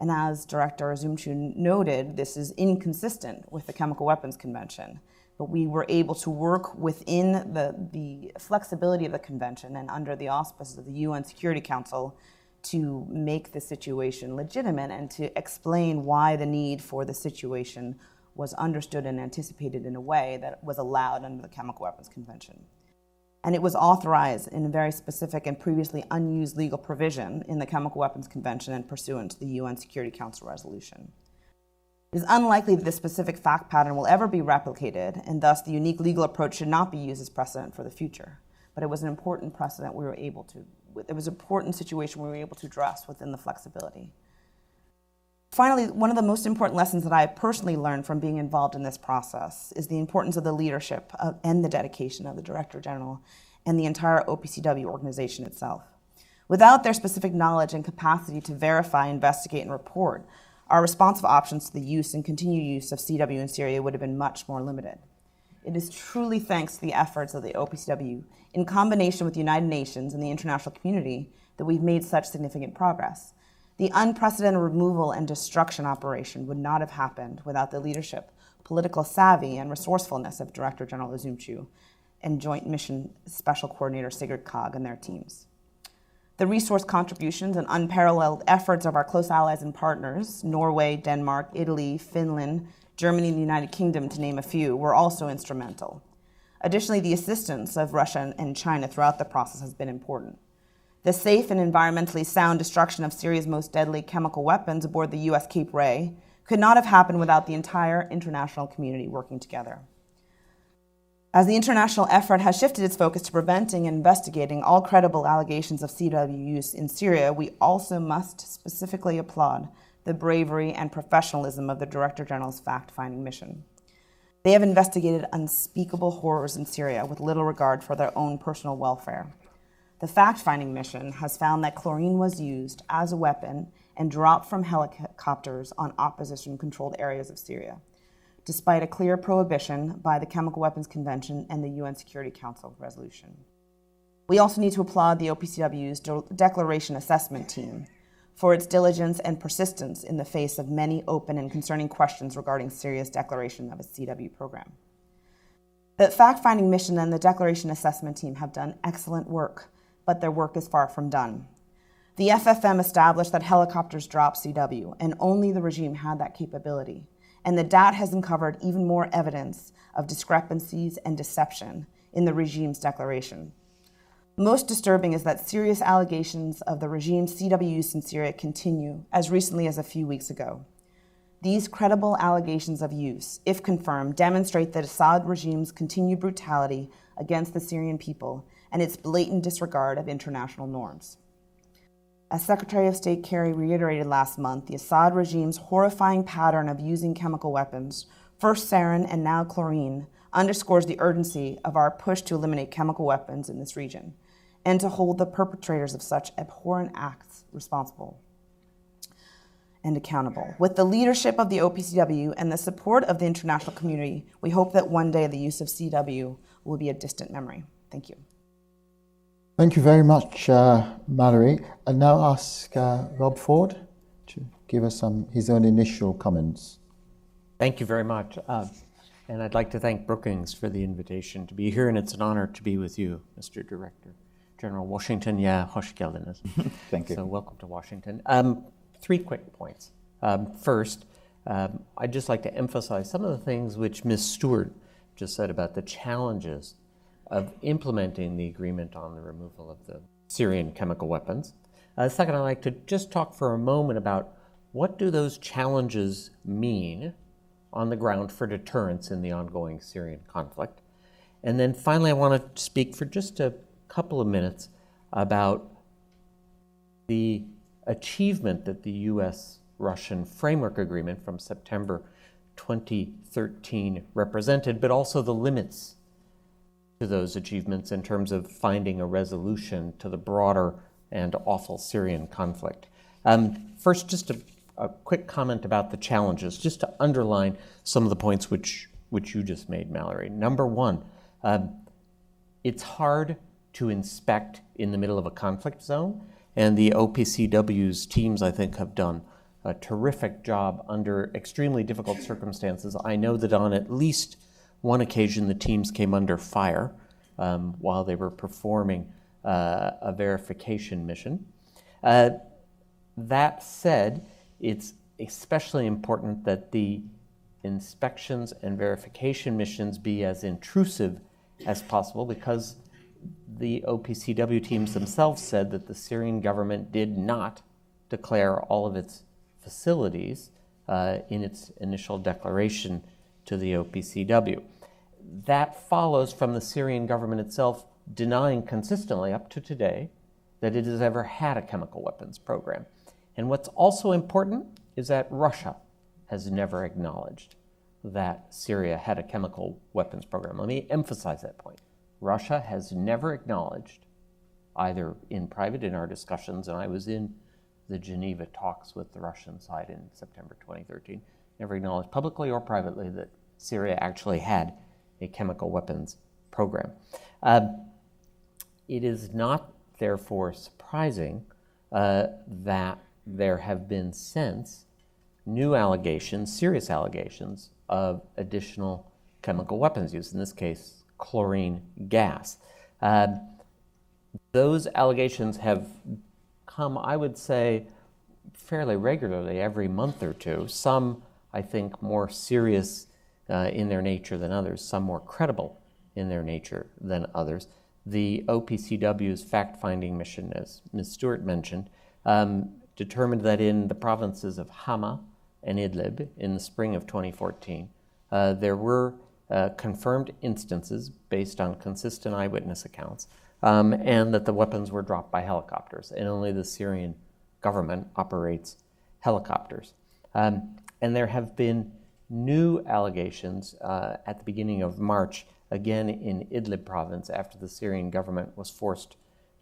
E: And as Director Üzümcü noted, this is inconsistent with the Chemical Weapons Convention. But we were able to work within the flexibility of the convention and under the auspices of the UN Security Council to make the situation legitimate and to explain why the need for the situation was understood and anticipated in a way that was allowed under the Chemical Weapons Convention. And it was authorized in a very specific and previously unused legal provision in the Chemical Weapons Convention and pursuant to the UN Security Council resolution. It is unlikely that this specific fact pattern will ever be replicated, and thus the unique legal approach should not be used as precedent for the future. But it was an important precedent it was an important situation we were able to address within the flexibility. Finally, one of the most important lessons that I have personally learned from being involved in this process is the importance of the leadership and the dedication of the Director General and the entire OPCW organization itself. Without their specific knowledge and capacity to verify, investigate, and report, our responsive options to the use and continued use of CW in Syria would have been much more limited. It is truly thanks to the efforts of the OPCW, in combination with the United Nations and the international community, that we've made such significant progress. The unprecedented removal and destruction operation would not have happened without the leadership, political savvy, and resourcefulness of Director General Üzümcü and Joint Mission Special Coordinator Sigrid Kaag and their teams. The resource contributions and unparalleled efforts of our close allies and partners, Norway, Denmark, Italy, Finland, Germany, and the United Kingdom, to name a few, were also instrumental. Additionally, the assistance of Russia and China throughout the process has been important. The safe and environmentally sound destruction of Syria's most deadly chemical weapons aboard the U.S. Cape Ray could not have happened without the entire international community working together. As the international effort has shifted its focus to preventing and investigating all credible allegations of CW use in Syria, we also must specifically applaud the bravery and professionalism of the Director General's fact-finding mission. They have investigated unspeakable horrors in Syria with little regard for their own personal welfare. The fact-finding mission has found that chlorine was used as a weapon and dropped from helicopters on opposition-controlled areas of Syria, despite a clear prohibition by the Chemical Weapons Convention and the UN Security Council resolution. We also need to applaud the OPCW's Declaration Assessment Team for its diligence and persistence in the face of many open and concerning questions regarding Syria's declaration of its CW program. The fact-finding mission and the Declaration Assessment Team have done excellent work, but their work is far from done. The FFM established that helicopters drop CW, and only the regime had that capability. And the DAT has uncovered even more evidence of discrepancies and deception in the regime's declaration. Most disturbing is that serious allegations of the regime's CW use in Syria continue, as recently as a few weeks ago. These credible allegations of use, if confirmed, demonstrate the Assad regime's continued brutality against the Syrian people and its blatant disregard of international norms. As Secretary of State Kerry reiterated last month, the Assad regime's horrifying pattern of using chemical weapons, first sarin and now chlorine, underscores the urgency of our push to eliminate chemical weapons in this region and to hold the perpetrators of such abhorrent acts responsible and accountable. With the leadership of the OPCW and the support of the international community, we hope that one day the use of CW will be a distant memory. Thank you.
D: Thank you very much, Mallory. I'll now ask Rob Ford to give us his own initial comments.
F: Thank you very much. And I'd like to thank Brookings for the invitation to be here, and it's an honor to be with you, Mr. Director General Washington. Yeah, hoş geldiniz.
C: Thank you.
F: So welcome to Washington. 3 quick points. First, I'd just like to emphasize some of the things which Ms. Stewart just said about the challenges of implementing the agreement on the removal of the Syrian chemical weapons. Second, I'd like to just talk for a moment about what do those challenges mean on the ground for deterrence in the ongoing Syrian conflict. And then finally, I want to speak for just a couple of minutes about the achievement that the U.S.-Russian framework agreement from September 2013 represented, but also the limits to those achievements in terms of finding a resolution to the broader and awful Syrian conflict. First, just a quick comment about the challenges, just to underline some of the points which you just made, Mallory. Number one, it's hard to inspect in the middle of a conflict zone, and the OPCW's teams, I think, have done a terrific job under extremely difficult circumstances. I know that on at least one occasion, the teams came under fire while they were performing a verification mission. That said, it's especially important that the inspections and verification missions be as intrusive as possible, because the OPCW teams themselves said that the Syrian government did not declare all of its facilities in its initial declaration to the OPCW. That follows from the Syrian government itself denying consistently up to today that it has ever had a chemical weapons program. And what's also important is that Russia has never acknowledged that Syria had a chemical weapons program. Let me emphasize that point. Russia has never acknowledged, either in private in our discussions, and I was in the Geneva talks with the Russian side in September 2013, never acknowledged publicly or privately that Syria actually had a chemical weapons program. It is not, therefore, surprising that there have been since new allegations, serious allegations, of additional chemical weapons use, in this case, chlorine gas. Those allegations have come, I would say, fairly regularly, every month or two. Some, I think, more serious in their nature than others, some more credible in their nature than others. The OPCW's fact-finding mission, as Ms. Stewart mentioned, determined that in the provinces of Hama and Idlib in the spring of 2014, there were confirmed instances based on consistent eyewitness accounts, and that the weapons were dropped by helicopters, and only the Syrian government operates helicopters. And there have been new allegations at the beginning of March, again in Idlib province, after the Syrian government was forced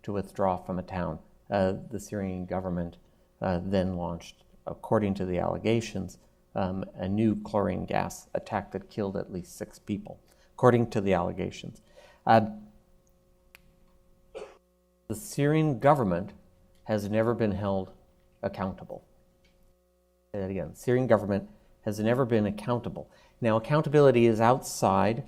F: to withdraw from a town. The Syrian government then launched, according to the allegations, a new chlorine gas attack that killed at least 6 people, according to the allegations. The Syrian government has never been held accountable. Say that again. The Syrian government has never been accountable. Now, accountability is outside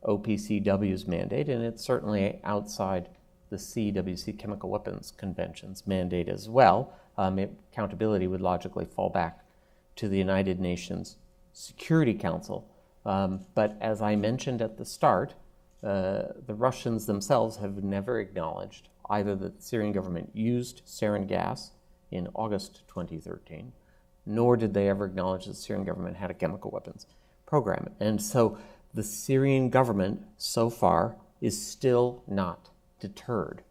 F: OPCW's mandate, and it's certainly outside the CWC Chemical Weapons Convention's mandate as well. Accountability would logically fall back to the United Nations Security Council. But as I mentioned at the start, the Russians themselves have never acknowledged either that the Syrian government used sarin gas in August 2013, nor did they ever acknowledge that the Syrian government had a chemical weapons program. And so the Syrian government so far is still not deterred,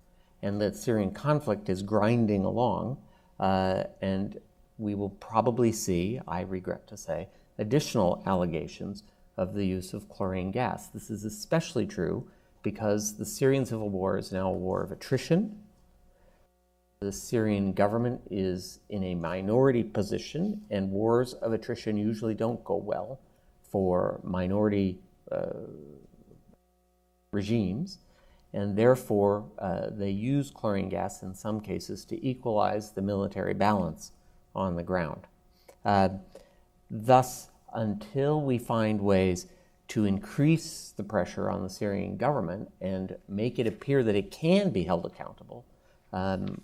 F: and that Syrian conflict is grinding along, and we will probably see, I regret to say, additional allegations of the use of chlorine gas. This is especially true because the Syrian civil war is now a war of attrition. The Syrian government is in a minority position, and wars of attrition usually don't go well for minority regimes, and therefore they use chlorine gas in some cases to equalize the military balance on the ground. Thus, until we find ways to increase the pressure on the Syrian government and make it appear that it can be held accountable,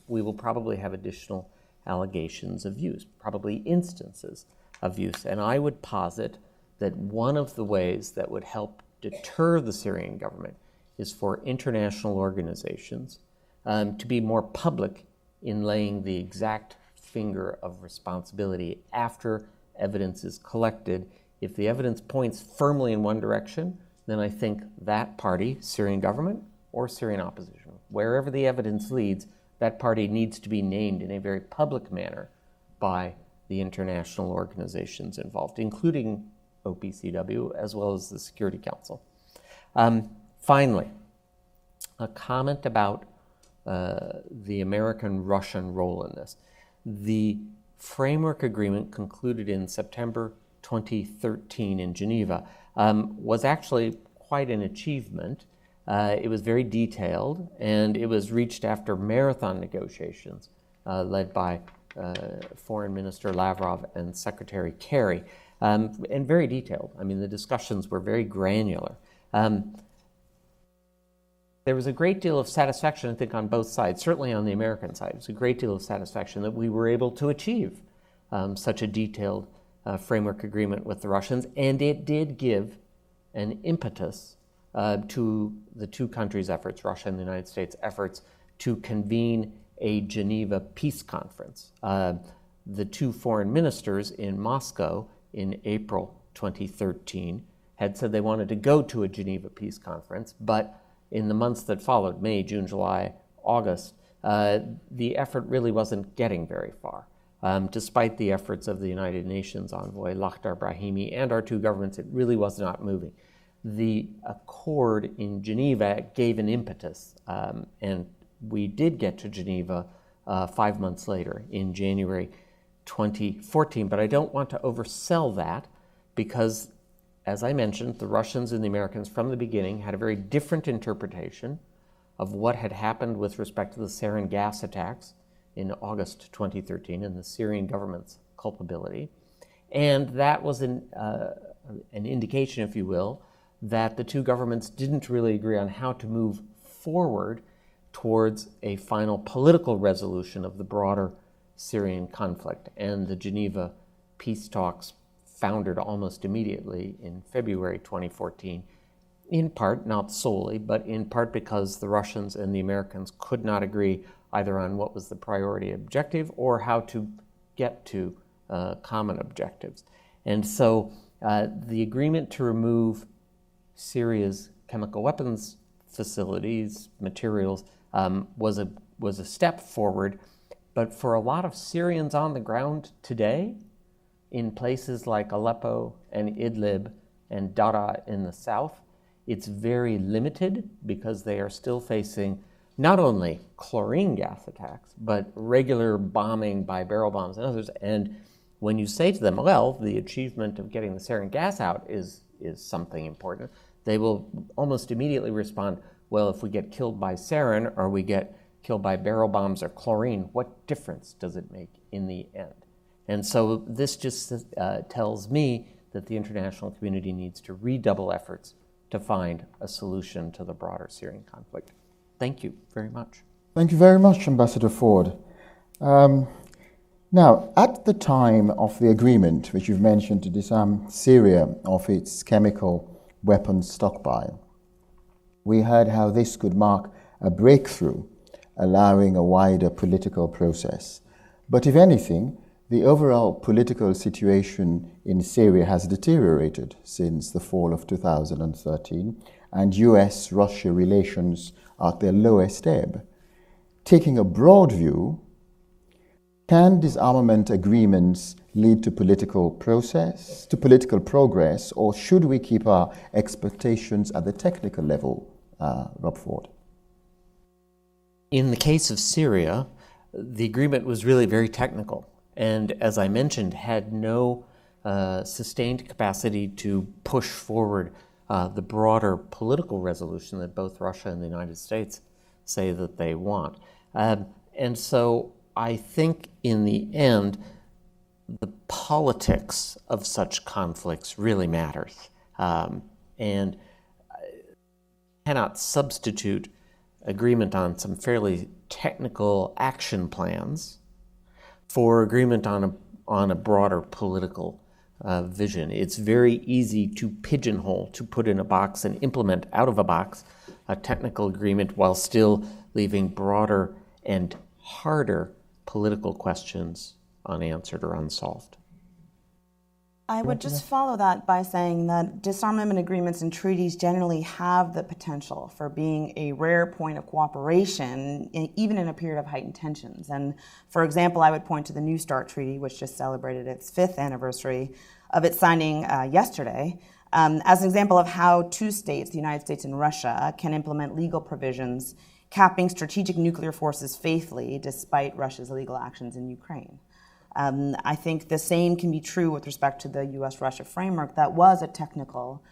F: we will probably have additional allegations of use, probably instances of use. And I would posit that one of the ways that would help deter the Syrian government is for international organizations to be more public in laying the exact finger of responsibility after evidence is collected. If the evidence points firmly in one direction, then I think that party, Syrian government or Syrian opposition, wherever the evidence leads, that party needs to be named in a very public manner by the international organizations involved, including OPCW as well as the Security Council. Finally, a comment about the American-Russian role in this. The framework agreement concluded in September 2013 in Geneva was actually quite an achievement. It was very detailed, and it was reached after marathon negotiations led by Foreign Minister Lavrov and Secretary Kerry, and very detailed. I mean, the discussions were very granular. There was a great deal of satisfaction, I think, on both sides, certainly on the American side. It was a great deal of satisfaction that we were able to achieve such a detailed framework agreement with the Russians, and it did give an impetus to the two countries' efforts, Russia and the United States' efforts, to convene a Geneva peace conference. The two foreign ministers in Moscow in April 2013 had said they wanted to go to a Geneva peace conference, but in the months that followed, May, June, July, August, the effort really wasn't getting very far. Despite the efforts of the United Nations envoy, Lakhdar Brahimi, and our two governments, it really was not moving. The accord in Geneva gave an impetus, and we did get to Geneva 5 months later in January 2014, but I don't want to oversell that because, as I mentioned, the Russians and the Americans from the beginning had a very different interpretation of what had happened with respect to the sarin gas attacks in August 2013 and the Syrian government's culpability. And that was an indication, if you will, that the two governments didn't really agree on how to move forward towards a final political resolution of the broader Syrian conflict. And the Geneva peace talks foundered almost immediately in February 2014, in part, not solely, but in part because the Russians and the Americans could not agree either on what was the priority objective or how to get to common objectives. And so the agreement to remove Syria's chemical weapons facilities, materials, was a step forward. But for a lot of Syrians on the ground today, in places like Aleppo and Idlib and Daraa in the south, it's very limited because they are still facing not only chlorine gas attacks, but regular bombing by barrel bombs and others. And when you say to them, well, the achievement of getting the sarin gas out is something important, they will almost immediately respond, well, if we get killed by sarin or we get killed by barrel bombs or chlorine, what difference does it make in the end? And so this just tells me that the international community needs to redouble efforts to find a solution to the broader Syrian conflict. Thank you very much.
D: Thank you very much, Ambassador Ford. Now, at the time of the agreement, which you've mentioned, to disarm Syria of its chemical weapons stockpile, we heard how this could mark a breakthrough, allowing a wider political process. But if anything, the overall political situation in Syria has deteriorated since the fall of 2013, and US-Russia relations are at their lowest ebb. Taking a broad view, can disarmament agreements lead to political progress, or should we keep our expectations at the technical level, Rob Ford?
F: In the case of Syria, the agreement was really very technical, and as I mentioned, had no sustained capacity to push forward the broader political resolution that both Russia and the United States say that they want. And so I think in the end, the politics of such conflicts really matters, and cannot substitute agreement on some fairly technical action plans for agreement on a broader political vision. It's very easy to pigeonhole, to put in a box and implement out of a box a technical agreement while still leaving broader and harder political questions unanswered or unsolved.
E: I would just follow that by saying that disarmament agreements and treaties generally have the potential for being a rare point of cooperation, even in a period of heightened tensions. And for example, I would point to the New START Treaty, which just celebrated its 5th anniversary of its signing yesterday, as an example of how two states, the United States and Russia, can implement legal provisions capping strategic nuclear forces faithfully despite Russia's illegal actions in Ukraine. I think the same can be true with respect to the US-Russia framework. That was a technical,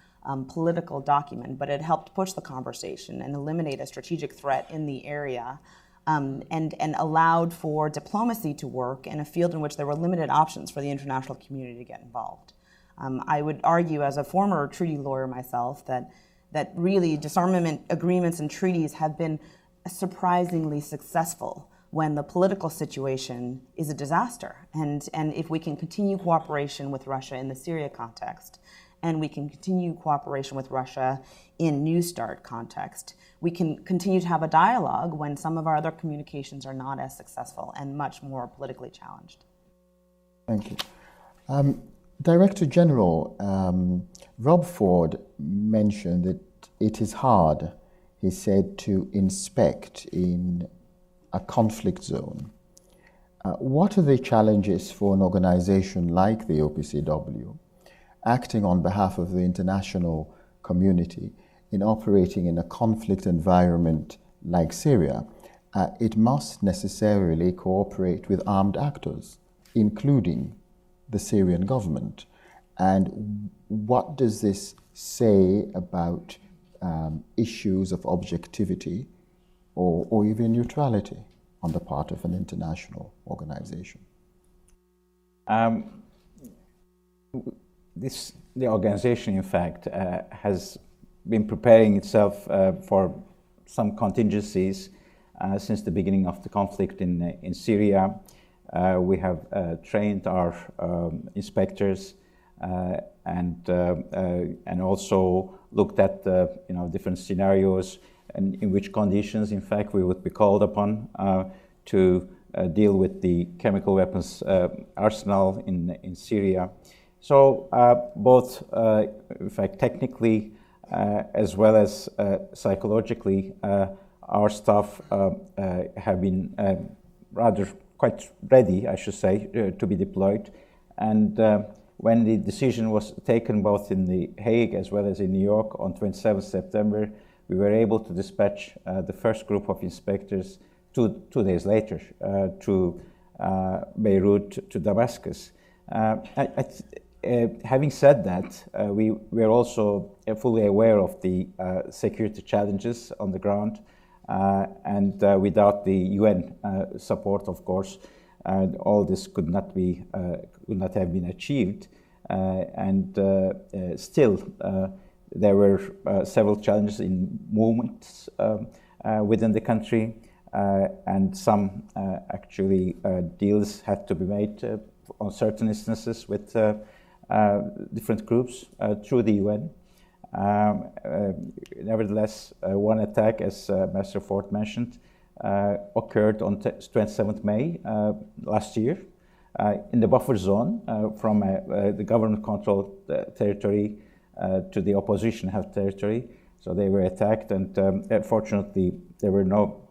E: political document, but it helped push the conversation and eliminate a strategic threat in the area, and allowed for diplomacy to work in a field in which there were limited options for the international community to get involved. I would argue, as a former treaty lawyer myself, that really disarmament agreements and treaties have been surprisingly successful when the political situation is a disaster. And if we can continue cooperation with Russia in the Syria context, and we can continue cooperation with Russia in New START context, we can continue to have a dialogue when some of our other communications are not as successful and much more politically challenged.
D: Thank you. Director General, Rob Ford mentioned that it is hard, he said, to inspect in a conflict zone. What are the challenges for an organization like the OPCW, acting on behalf of the international community in operating in a conflict environment like Syria? It must necessarily cooperate with armed actors, including the Syrian government. And what does this say about issues of objectivity or even neutrality on the part of an international organization?
C: The organization, in fact, has been preparing itself for some contingencies since the beginning of the conflict in Syria. We have trained our inspectors and also looked at different scenarios and in which conditions, in fact, we would be called upon to deal with the chemical weapons arsenal in Syria. So both, in fact, technically as well as psychologically, our staff have been rather quite ready, I should say, to be deployed. And when the decision was taken both in the Hague as well as in New York on 27 September, we were able to dispatch the first group of inspectors two days later to Beirut to Damascus. Having said that, we are also fully aware of the security challenges on the ground, and without the UN support, of course, all this could not have been achieved. Still, there were several challenges in movements within the country, and some actually deals had to be made on certain instances with different groups through the UN. Nevertheless, one attack, as Master Ford mentioned, occurred on 27th May last year in the buffer zone from the government-controlled territory to the opposition-held territory. So they were attacked, and fortunately, there were no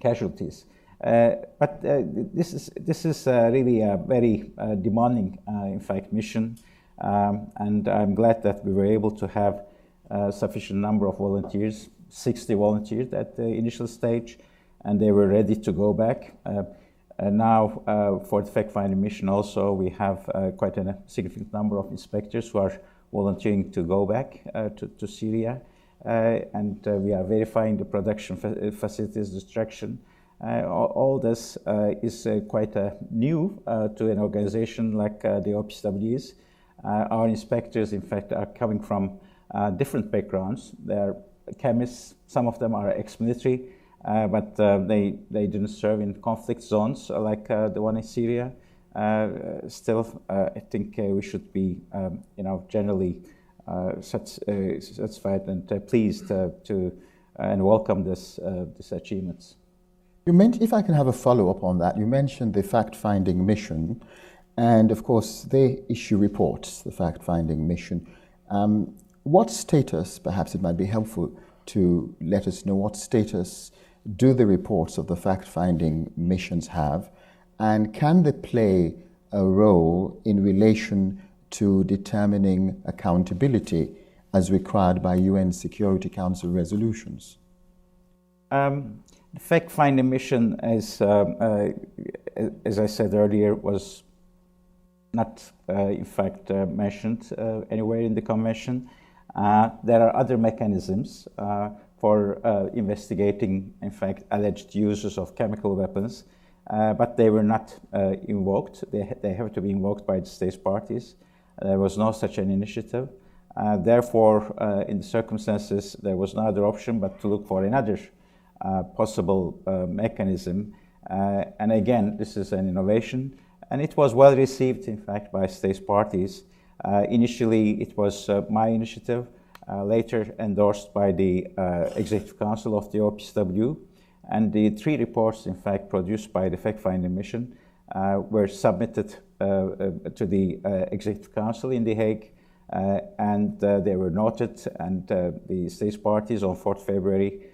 C: casualties. But this is really a very demanding, in fact, mission, and I'm glad that we were able to have a sufficient number of volunteers, 60 volunteers at the initial stage, and they were ready to go back. Now, for the fact-finding mission also, we have quite a significant number of inspectors who are volunteering to go back to Syria, and we are verifying the production facilities, destruction. All this is quite new to an organization like the OPCW is. Our inspectors, in fact, are coming from different backgrounds. They're chemists, some of them are ex-military, but they didn't serve in conflict zones like the one in Syria. Still, I think we should be, generally satisfied and pleased to and welcome this achievements.
D: If I can have a follow-up on that, you mentioned the fact-finding mission, and of course they issue reports, the fact-finding mission. What status, perhaps it might be helpful to let us know, what status do the reports of the fact-finding missions have, and can they play a role in relation to determining accountability as required by UN Security Council resolutions?
C: The fact-finding mission, as I said earlier, was not, in fact, mentioned anywhere in the Convention. There are other mechanisms for investigating, in fact, alleged uses of chemical weapons, but they were not invoked. They have to be invoked by the states parties. There was no such an initiative. Therefore, in the circumstances, there was no other option but to look for another possible mechanism. And again, this is an innovation, and it was well received, in fact, by states parties. Initially, it was my initiative, later endorsed by the Executive Council of the OPCW, and the 3 reports, in fact, produced by the fact-finding mission were submitted to the Executive Council in The Hague, and they were noted, and the states parties on 4th February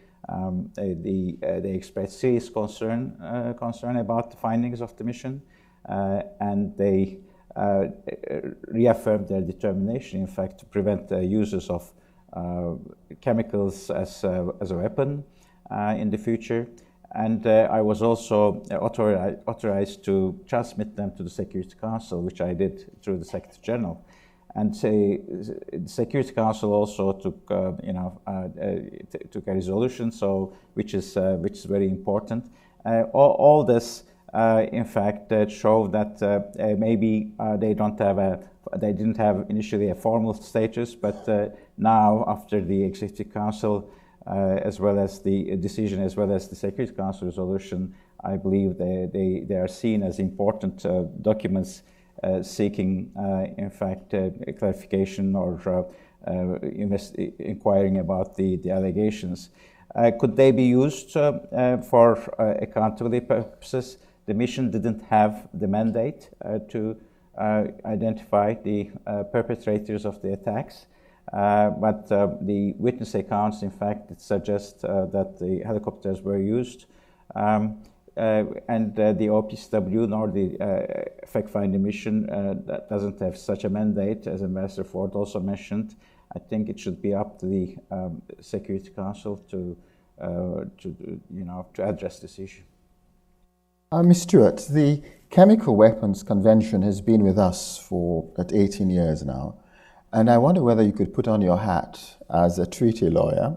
C: they expressed serious concern about the findings of the mission, and they reaffirmed their determination, in fact, to prevent the uses of chemicals as a weapon in the future. And I was also authorized to transmit them to the Security Council, which I did through the Secretary General. And the Security Council also took, took a resolution, which is very important. All this, in fact, showed that maybe they didn't have initially a formal status, but now, after the Executive Council, as well as the decision, as well as the Security Council resolution, I believe they are seen as important documents seeking, in fact, clarification or inquiring about the allegations. Could they be used for accountability purposes? The mission didn't have the mandate to identify the perpetrators of the attacks, but the witness accounts, in fact, suggest that the helicopters were used. And the OPCW nor the fact-finding mission that doesn't have such a mandate, as Ambassador Ford also mentioned. I think it should be up to the Security Council to address this issue.
D: Ms. Stewart, the Chemical Weapons Convention has been with us for 18 years now, and I wonder whether you could put on your hat as a treaty lawyer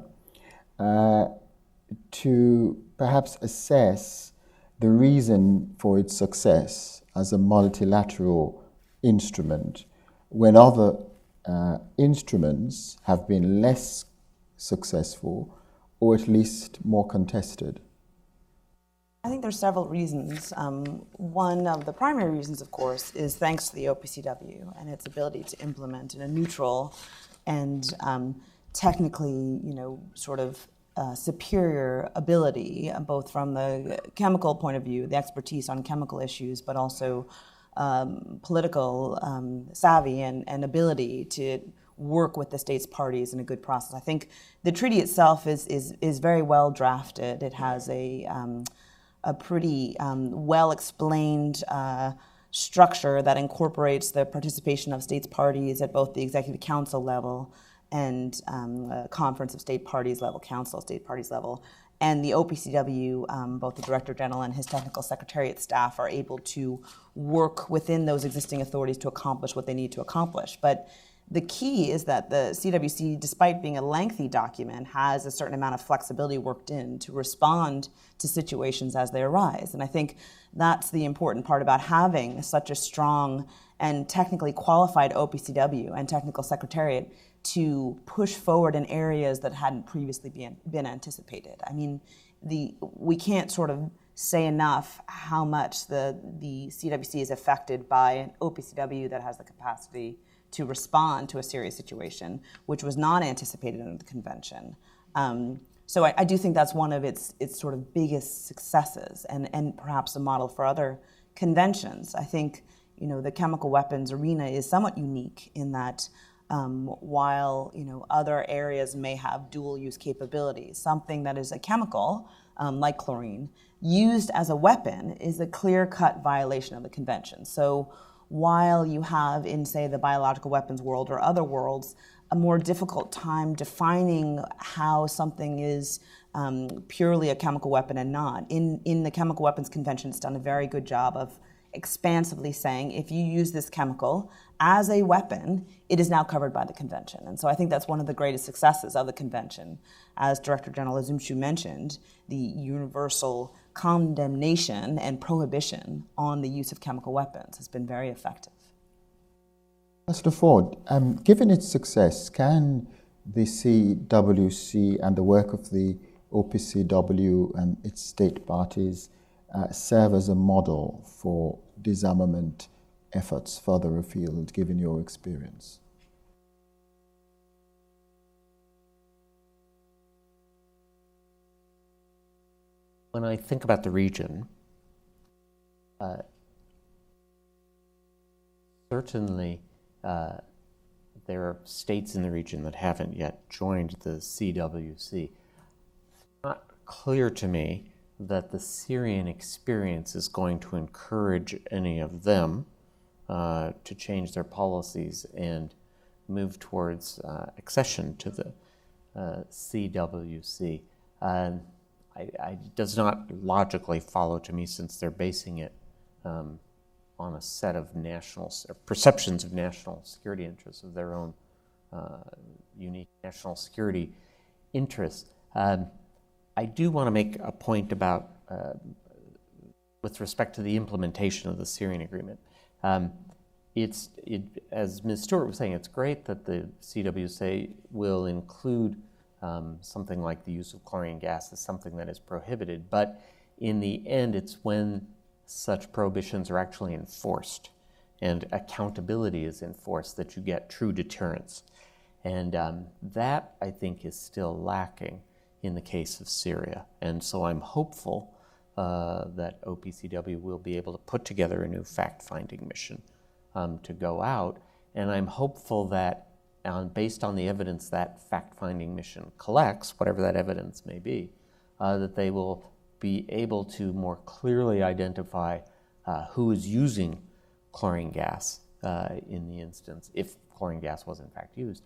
D: to perhaps assess the reason for its success as a multilateral instrument when other instruments have been less successful or at least more contested.
E: I think there's several reasons. One of the primary reasons, of course, is thanks to the OPCW and its ability to implement in a neutral and technically, sort of superior ability, both from the chemical point of view, the expertise on chemical issues, but also political savvy and ability to work with the states parties in a good process. I think the treaty itself is very well drafted. It has a pretty well explained structure that incorporates the participation of states parties at both the Executive Council level and Conference of State Parties level, Council of State Parties level. And the OPCW, both the Director General and his technical secretariat staff, are able to work within those existing authorities to accomplish what they need to accomplish. But the key is that the CWC, despite being a lengthy document, has a certain amount of flexibility worked in to respond to situations as they arise. And I think that's the important part about having such a strong and technically qualified OPCW and technical secretariat to push forward in areas that hadn't previously been anticipated. I mean, we can't sort of say enough how much the CWC is affected by an OPCW that has the capacity to respond to a serious situation, which was not anticipated under the convention. So I do think that's one of its sort of biggest successes, and perhaps a model for other conventions. I think the chemical weapons arena is somewhat unique in that while other areas may have dual use capabilities, something that is a chemical like chlorine used as a weapon is a clear-cut violation of the convention. So while you have in, say, the biological weapons world or other worlds, a more difficult time defining how something is purely a chemical weapon and not. In the Chemical Weapons Convention, it's done a very good job of expansively saying, if you use this chemical as a weapon, it is now covered by the convention. And so I think that's one of the greatest successes of the convention. As Director General Üzümcü mentioned, the universal condemnation and prohibition on the use of chemical weapons has been very effective.
D: Mr. Ford, given its success, can the CWC and the work of the OPCW and its state parties serve as a model for disarmament efforts further afield, given your experience?
F: When I think about the region, certainly there are states in the region that haven't yet joined the CWC. It's not clear to me that the Syrian experience is going to encourage any of them to change their policies and move towards accession to the CWC. It does not logically follow to me, since they're basing it on a set of perceptions of national security interests, of their own unique national security interests. I do want to make a point about, with respect to the implementation of the Syrian agreement. As Ms. Stewart was saying, it's great that the CWC will include something like the use of chlorine gas as something that is prohibited, but in the end, it's when such prohibitions are actually enforced and accountability is enforced that you get true deterrence. And that, I think, is still lacking in the case of Syria. And so I'm hopeful that OPCW will be able to put together a new fact-finding mission to go out. And I'm hopeful that based on the evidence that fact-finding mission collects, whatever that evidence may be, that they will be able to more clearly identify who is using chlorine gas in the instance, if chlorine gas was in fact used,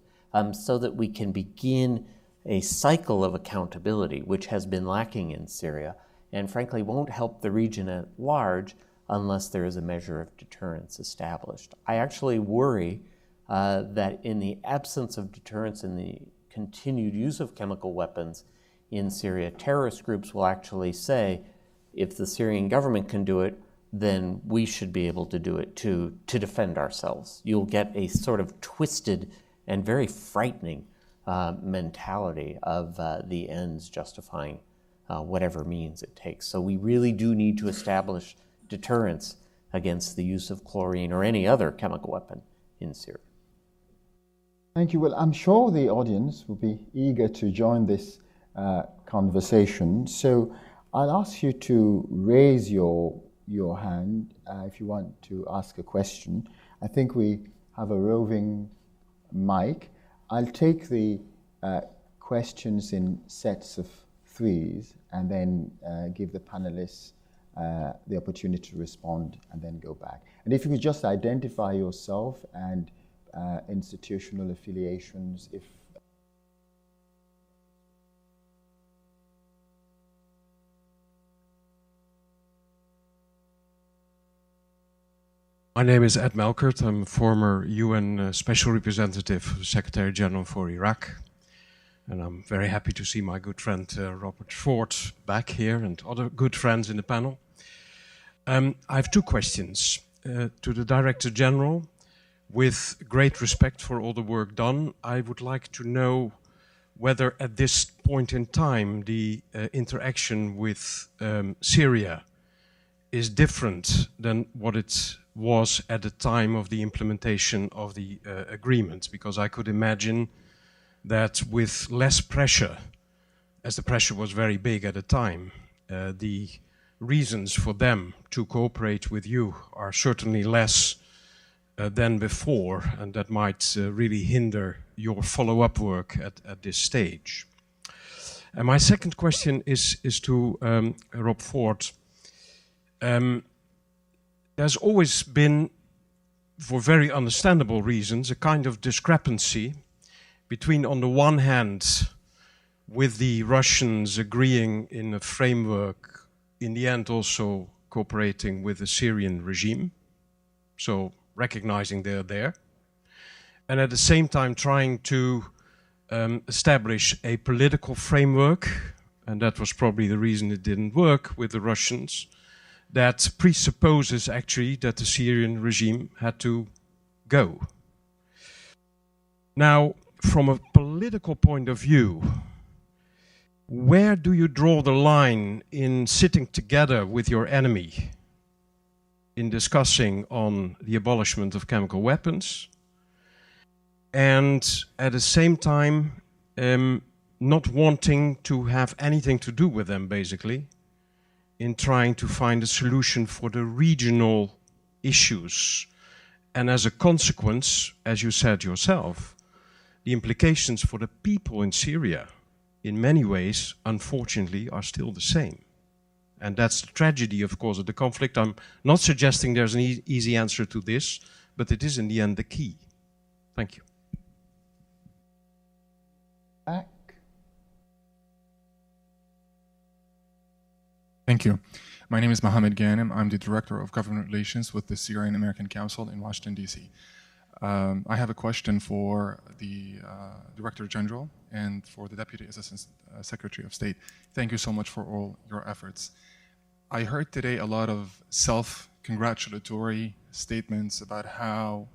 F: so that we can begin a cycle of accountability, which has been lacking in Syria, and frankly won't help the region at large unless there is a measure of deterrence established. I actually worry that in the absence of deterrence and the continued use of chemical weapons in Syria, terrorist groups will actually say, if the Syrian government can do it, then we should be able to do it too, to defend ourselves. You'll get a sort of twisted and very frightening mentality of the ends justifying whatever means it takes. So we really do need to establish deterrence against the use of chlorine or any other chemical weapon in Syria.
D: Thank you. Well, I'm sure the audience will be eager to join this conversation. So I'll ask you to raise your hand if you want to ask a question. I think we have a roving mic. I'll take the questions in sets of threes and then give the panelists the opportunity to respond and then go back. And if you could just identify yourself and institutional affiliations, if
G: My name is Ed Melkert. I'm a former UN Special Representative, Secretary General for Iraq. And I'm very happy to see my good friend Robert Ford back here and other good friends in the panel. I have two questions to the Director General. With great respect for all the work done, I would like to know whether at this point in time the interaction with Syria is different than what it was at the time of the implementation of the agreement, because I could imagine that with less pressure, as the pressure was very big at the time, the reasons for them to cooperate with you are certainly less than before, and that might really hinder your follow-up work at this stage. And my second question is to Rob Ford. There's always been, for very understandable reasons, a kind of discrepancy between, on the one hand, with the Russians agreeing in a framework, in the end also cooperating with the Syrian regime, so recognizing they're there, and at the same time trying to establish a political framework, and that was probably the reason it didn't work with the Russians, that presupposes actually that the Syrian regime had to go. Now, from a political point of view, where do you draw the line in sitting together with your enemy in discussing on the abolishment of chemical weapons, and at the same time not wanting to have anything to do with them, basically, in trying to find a solution for the regional issues? And as a consequence, as you said yourself, the implications for the people in Syria, in many ways, unfortunately, are still the same. And that's the tragedy, of course, of the conflict. I'm not suggesting there's an easy answer to this, but it is in the end the key. Thank you.
H: Thank you. My name is Mohammed Ghanem. I'm the Director of Government Relations with the Syrian American Council in Washington, D.C. I have a question for the Director General and for the Deputy Assistant Secretary of State. Thank you so much for all your efforts. I heard today a lot of self-congratulatory statements about how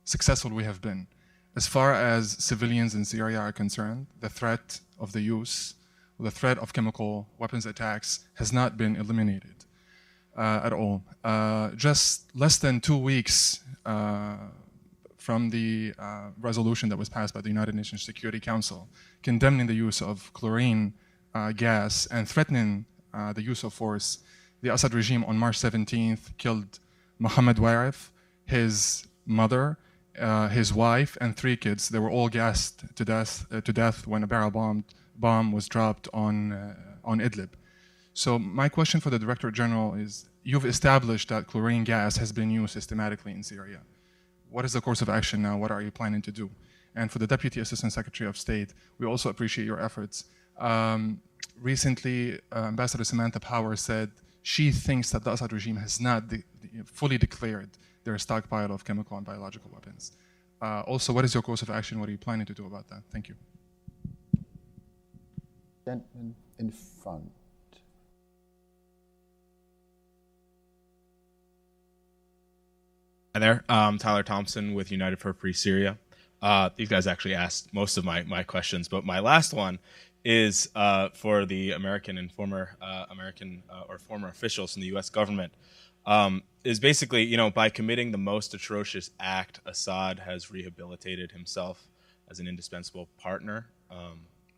H: successful we have been. As far as civilians in Syria are concerned, the threat of the use, the threat of chemical weapons attacks has not been eliminated at all. Just less than 2 weeks from the resolution that was passed by the United Nations Security Council condemning the use of chlorine gas and threatening the use of force, the Assad regime on March 17th killed Mohammed Warif, his mother, his wife, and 3 kids. They were all gassed to death when a barrel bomb was dropped on Idlib. So my question for the Director General is, you've established that chlorine gas has been used systematically in Syria. What is the course of action now? What are you planning to do? And for the Deputy Assistant Secretary of State, we also appreciate your efforts. Recently, Ambassador Samantha Power said she thinks that the Assad regime has not fully declared their stockpile of chemical and biological weapons. Also, what is your course of action? What are you planning to do about that? Thank you.
D: Gentleman in front.
I: Hi there, Tyler Thompson with United for Free Syria. These guys actually asked most of my questions, but my last one is for the American and former former officials in the U.S. government. is basically, by committing the most atrocious act, Assad has rehabilitated himself as an indispensable partner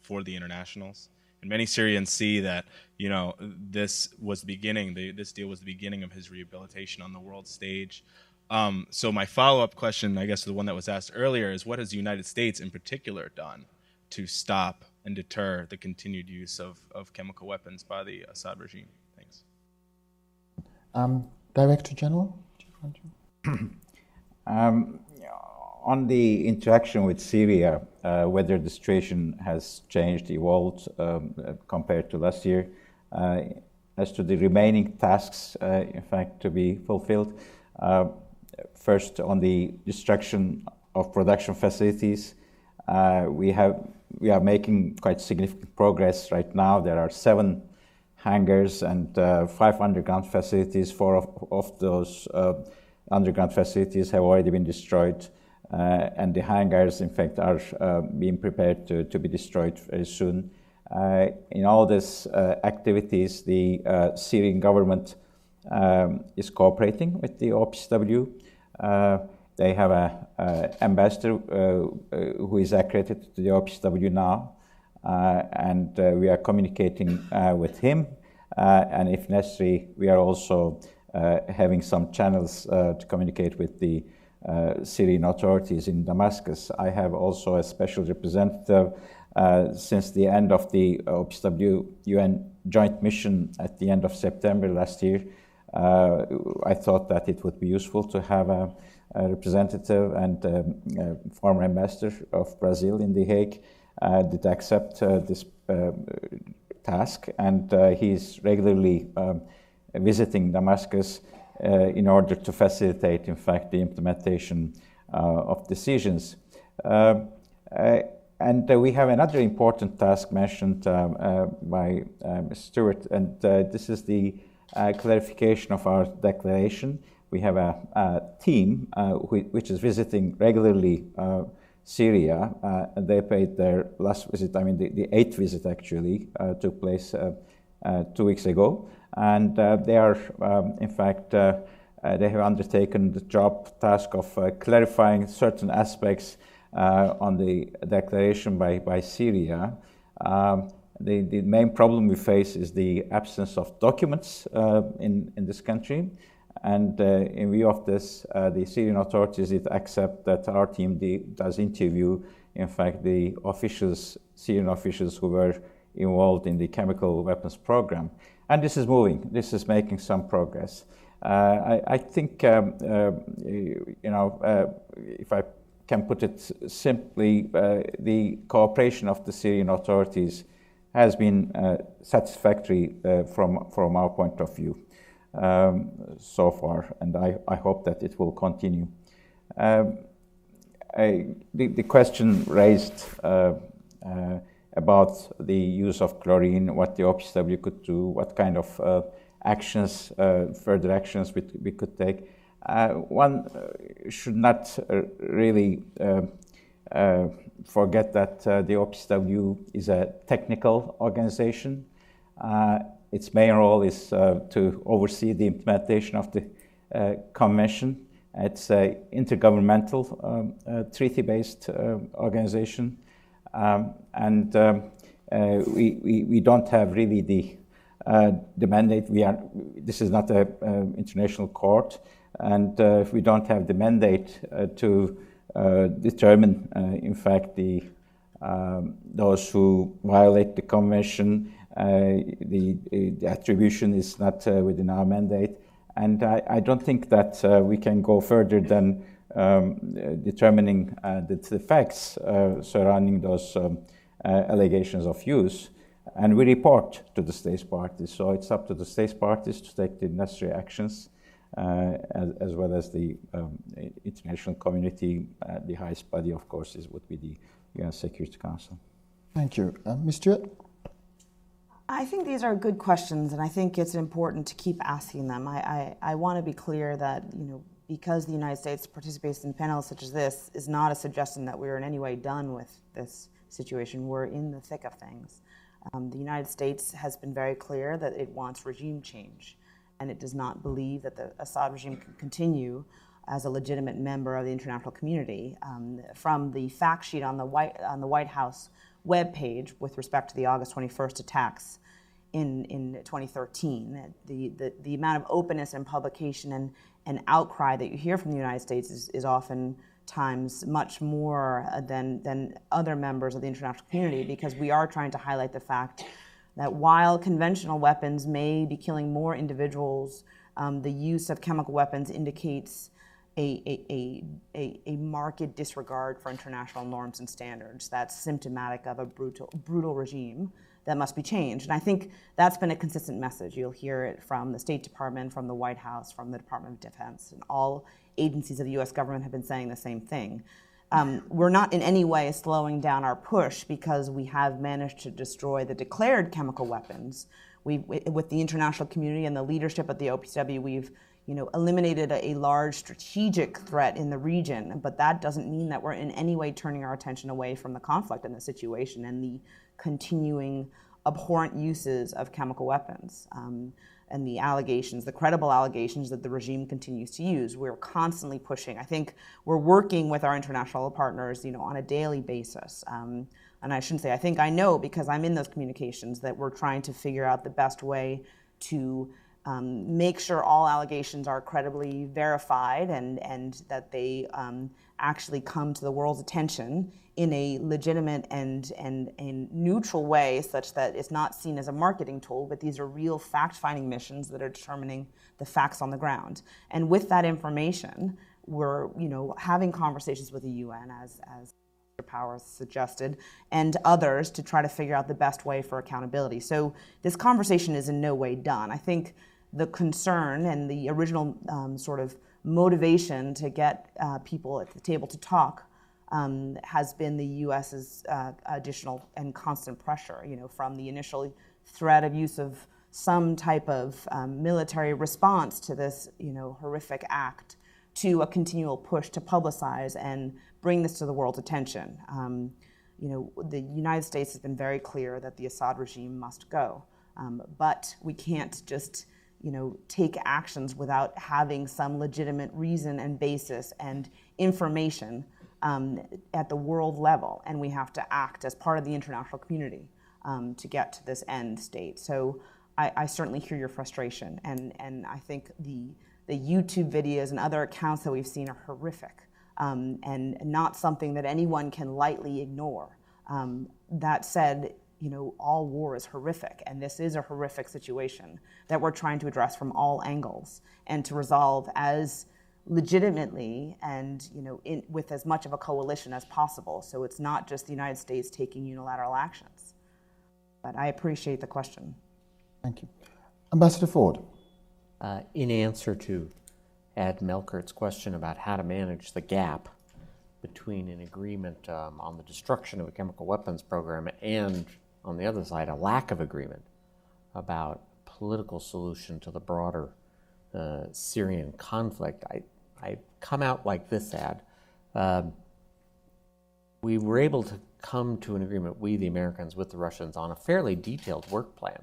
I: for the internationals. And many Syrians see that, this was the beginning, this deal was the beginning of his rehabilitation on the world stage. So my follow-up question, I guess the one that was asked earlier, is what has the United States in particular done to stop and deter the continued use of chemical weapons by the Assad regime? Thanks.
D: Director General, do you want to?
C: On the interaction with Syria, whether the situation has changed, evolved compared to last year, as to the remaining tasks, in fact, to be fulfilled, first on the destruction of production facilities, we are making quite significant progress right now. There are 7 hangars and 5 underground facilities. 4 of those underground facilities have already been destroyed, and the hangars, in fact, are being prepared to be destroyed very soon. In all these activities, the Syrian government is cooperating with the OPCW. They have an ambassador who is accredited to the OPCW now, and we are communicating with him. And if necessary, we are also having some channels to communicate with the Syrian authorities in Damascus. I have also a special representative since the end of the OPCW UN joint mission at the end of September last year. I thought that it would be useful to have a representative, and former ambassador of Brazil in The Hague did accept this task, and he is regularly visiting Damascus in order to facilitate, in fact, the implementation of decisions. And we have another important task mentioned by Ms. Stewart, and this is the clarification of our declaration. We have a team which is visiting regularly Syria. They paid their last visit, the 8th visit actually, took place 2 weeks ago. And they are, in fact, they have undertaken the task of clarifying certain aspects on the declaration by Syria. The main problem we face is the absence of documents in this country. And in view of this, the Syrian authorities did accept that our team does interview, in fact, the Syrian officials who were involved in the chemical weapons program. And this is moving. This is making some progress. I think, if I can put it simply, the cooperation of the Syrian authorities has been satisfactory from our point of view so far, and I hope that it will continue. The question raised about the use of chlorine, what the OPCW could do, what kind of actions, further actions we could take. One should not really forget that the OPCW is a technical organization. Its main role is to oversee the implementation of the convention. It's an intergovernmental, treaty-based organization, and we don't have really the mandate. This is not an international court, and we don't have the mandate to determine, in fact, those who violate the convention. The attribution is not within our mandate, and I don't think that we can go further than determining the facts surrounding those allegations of use, and we report to the states parties. So it's up to the states parties to take the necessary actions, as well as the international community. The highest body, of course, would be the UN Security Council.
D: Thank you. Ms. Stewart?
E: I think these are good questions, and I think it's important to keep asking them. I want to be clear that, because the United States participates in panels such as this, is not a suggestion that we're in any way done with this situation. We're in the thick of things. The United States has been very clear that it wants regime change. and it does not believe that the Assad regime can continue as a legitimate member of the international community. From the fact sheet on the White House webpage with respect to the August 21st attacks in 2013, the amount of openness and publication and outcry that you hear from the United States is oftentimes much more than other members of the international community, because we are trying to highlight the fact that while conventional weapons may be killing more individuals, the use of chemical weapons indicates a marked disregard for international norms and standards. That's symptomatic of a brutal regime that must be changed. And I think that's been a consistent message. You'll hear it from the State Department, from the White House, from the Department of Defense, and all agencies of the US government have been saying the same thing. We're not in any way slowing down our push because we have managed to destroy the declared chemical weapons. With the international community and the leadership of the OPCW, we've eliminated a large strategic threat in the region, but that doesn't mean that we're in any way turning our attention away from the conflict and the situation and the continuing abhorrent uses of chemical weapons. And the allegations, the credible allegations that the regime continues to use. We're constantly pushing. I think we're working with our international partners, on a daily basis. And I shouldn't say I think, I know, because I'm in those communications, that we're trying to figure out the best way to make sure all allegations are credibly verified and that they actually come to the world's attention in a legitimate and neutral way, such that it's not seen as a marketing tool, but these are real fact-finding missions that are determining the facts on the ground. And with that information, we're having conversations with the UN, as Mr. Powers suggested, and others, to try to figure out the best way for accountability. So this conversation is in no way done. I think the concern and the original sort of motivation to get people at the table to talk has been the U.S.'s additional and constant pressure, from the initial threat of use of some type of military response to this, horrific act, to a continual push to publicize and bring this to the world's attention. The United States has been very clear that the Assad regime must go, but we can't just take actions without having some legitimate reason and basis and information at the world level, and we have to act as part of the international community to get to this end state. So I certainly hear your frustration, and I think the YouTube videos and other accounts that we've seen are horrific, and not something that anyone can lightly ignore. That said, all war is horrific, and this is a horrific situation that we're trying to address from all angles and to resolve as legitimately and with as much of a coalition as possible. So it's not just the United States taking unilateral actions. But I appreciate the question.
D: Thank you. Ambassador Ford.
F: In answer to Ed Melkert's question about how to manage the gap between an agreement on the destruction of a chemical weapons program and, on the other side, a lack of agreement about political solution to the broader Syrian conflict, I come out like this, Ad. We were able to come to an agreement, we, the Americans, with the Russians, on a fairly detailed work plan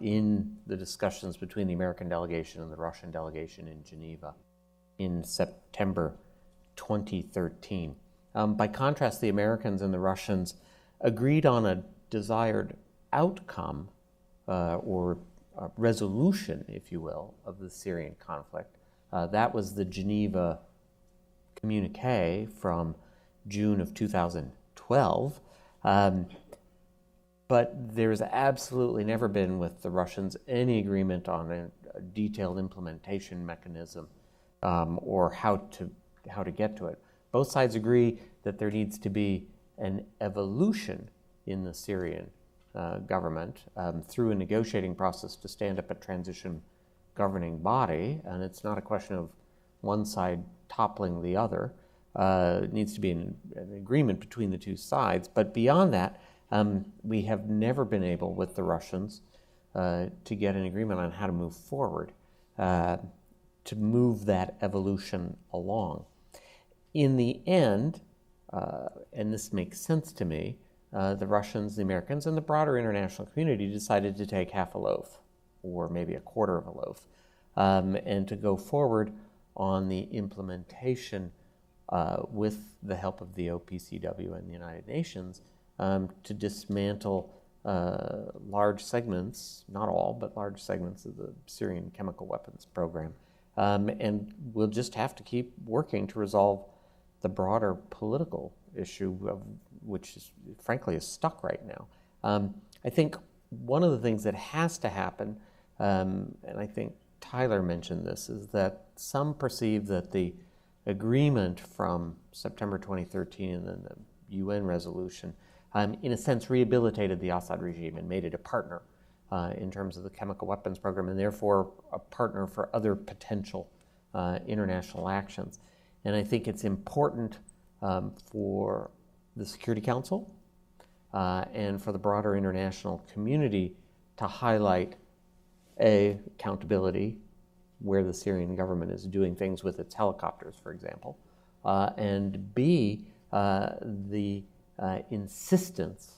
F: in the discussions between the American delegation and the Russian delegation in Geneva in September 2013. By contrast, the Americans and the Russians agreed on a desired outcome or resolution, if you will, of the Syrian conflict. That was the Geneva communique from June of 2012. But there's absolutely never been with the Russians any agreement on a detailed implementation mechanism or how to get to it. Both sides agree that there needs to be an evolution in the Syrian government through a negotiating process to stand up a transition governing body, and it's not a question of one side toppling the other. It needs to be an agreement between the two sides, but beyond that, we have never been able with the Russians to get an agreement on how to move forward, to move that evolution along. In the end, and this makes sense to me, the Russians, the Americans, and the broader international community decided to take half a loaf or maybe a quarter of a loaf, and to go forward on the implementation with the help of the OPCW and the United Nations to dismantle large segments, not all, but large segments of the Syrian chemical weapons program. And we'll just have to keep working to resolve the broader political issue, which is, frankly, is stuck right now. I think one of the things that has to happen, and I think Tyler mentioned this, is that some perceive that the agreement from September 2013 and then the UN resolution, in a sense, rehabilitated the Assad regime and made it a partner in terms of the chemical weapons program, and therefore a partner for other potential international actions. And I think it's important for the Security Council and for the broader international community to highlight A, accountability, where the Syrian government is doing things with its helicopters, for example, and B, the insistence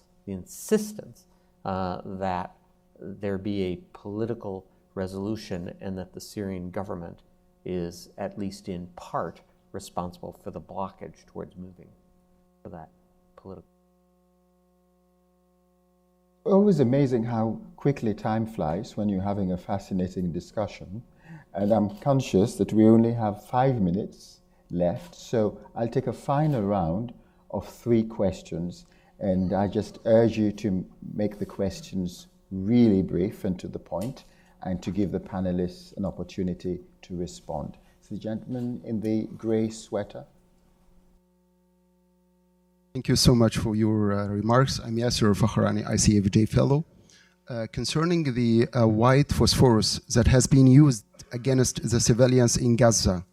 F: that there be a political resolution and that the Syrian government is, at least in part, responsible for the blockage towards moving for that political.
D: Always amazing how quickly time flies when you're having a fascinating discussion. And I'm conscious that we only have 5 minutes left, so I'll take a final round of 3 questions, and I just urge you to make the questions really brief and to the point, and to give the panelists an opportunity to respond. So the gentleman in the grey sweater.
J: Thank you so much for your remarks. I'm Yasser Fakhrani, ICFJ Fellow. Concerning the white phosphorus that has been used against the civilians in Gaza,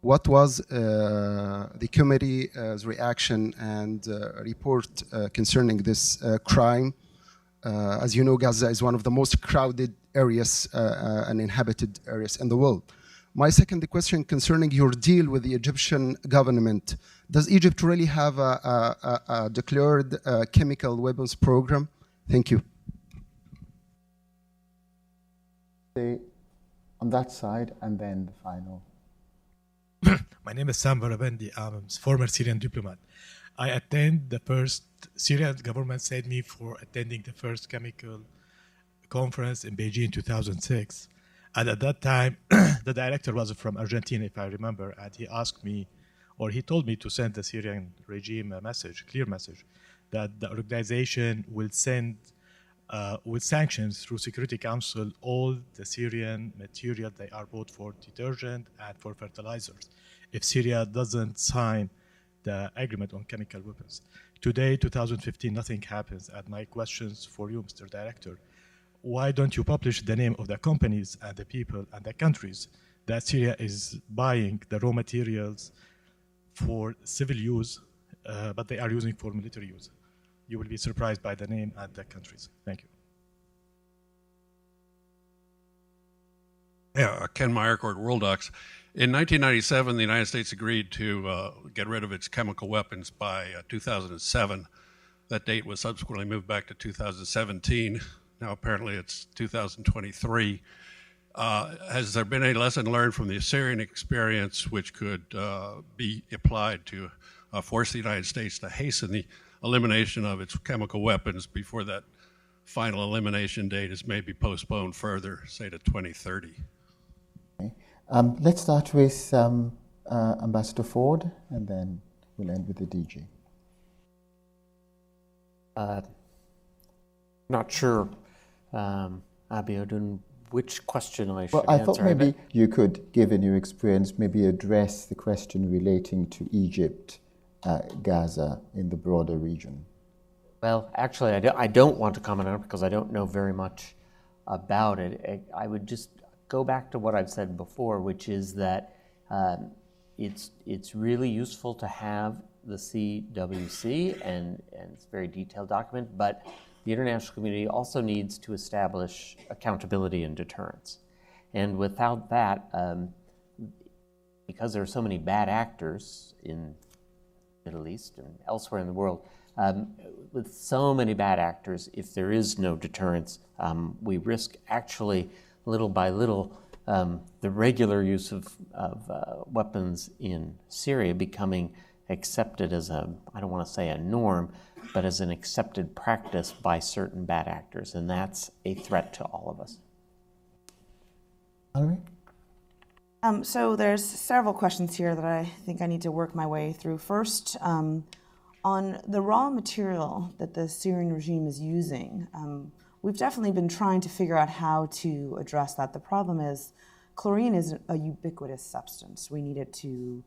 J: what was the committee's reaction and report concerning this crime? As you know, Gaza is one of the most crowded areas and inhabited areas in the world. My second question concerning your deal with the Egyptian government. Does Egypt really have a declared chemical weapons program? Thank you.
D: On that side, and then the final.
K: My name is Sam Barabendi. I'm a former Syrian diplomat. I attend the first, Syrian government sent me for attending the first chemical conference in Beijing in 2006. And at that time, the director was from Argentina, if I remember, and he asked me, or he told me to send the Syrian regime a message, clear message, that the organization will send, with sanctions through Security Council, all the Syrian material they are bought for detergent and for fertilizers, if Syria doesn't sign the agreement on chemical weapons. Today, 2015, nothing happens. And my questions for you, Mr. Director, why don't you publish the name of the companies and the people and the countries that Syria is buying the raw materials for civil use, but they are using for military use? You will be surprised by the name and the countries. Thank you.
L: Yeah, Ken Meyercourt, World Docs. In 1997, the United States agreed to get rid of its chemical weapons by 2007. That date was subsequently moved back to 2017. Now apparently it's 2023. Has there been any lesson learned from the Syrian experience which could be applied to force the United States to hasten the elimination of its chemical weapons before that final elimination date is maybe postponed further, say to 2030?
D: Okay. Let's start with Ambassador Ford, and then we'll end with the DG.
F: Not sure, Abiodun, which question I should
D: answer. Well, I thought maybe you could, given your experience, maybe address the question relating to Egypt, Gaza, in the broader region.
F: Well, actually, I don't want to comment on it because I don't know very much about it. I would just go back to what I've said before, which is that it's really useful to have the CWC, and it's a very detailed document, but the international community also needs to establish accountability and deterrence. And without that, because there are so many bad actors in the Middle East and elsewhere in the world, With so many bad actors, if there is no deterrence, we risk actually, little by little, the regular use of weapons in Syria becoming accepted as I don't want to say a norm, but as an accepted practice by certain bad actors, and that's a threat to all of us.
D: Valerie?
E: So there's several questions here that I think I need to work my way through. First, on the raw material that the Syrian regime is using, we've definitely been trying to figure out how to address that. The problem is chlorine is a ubiquitous substance. We need it to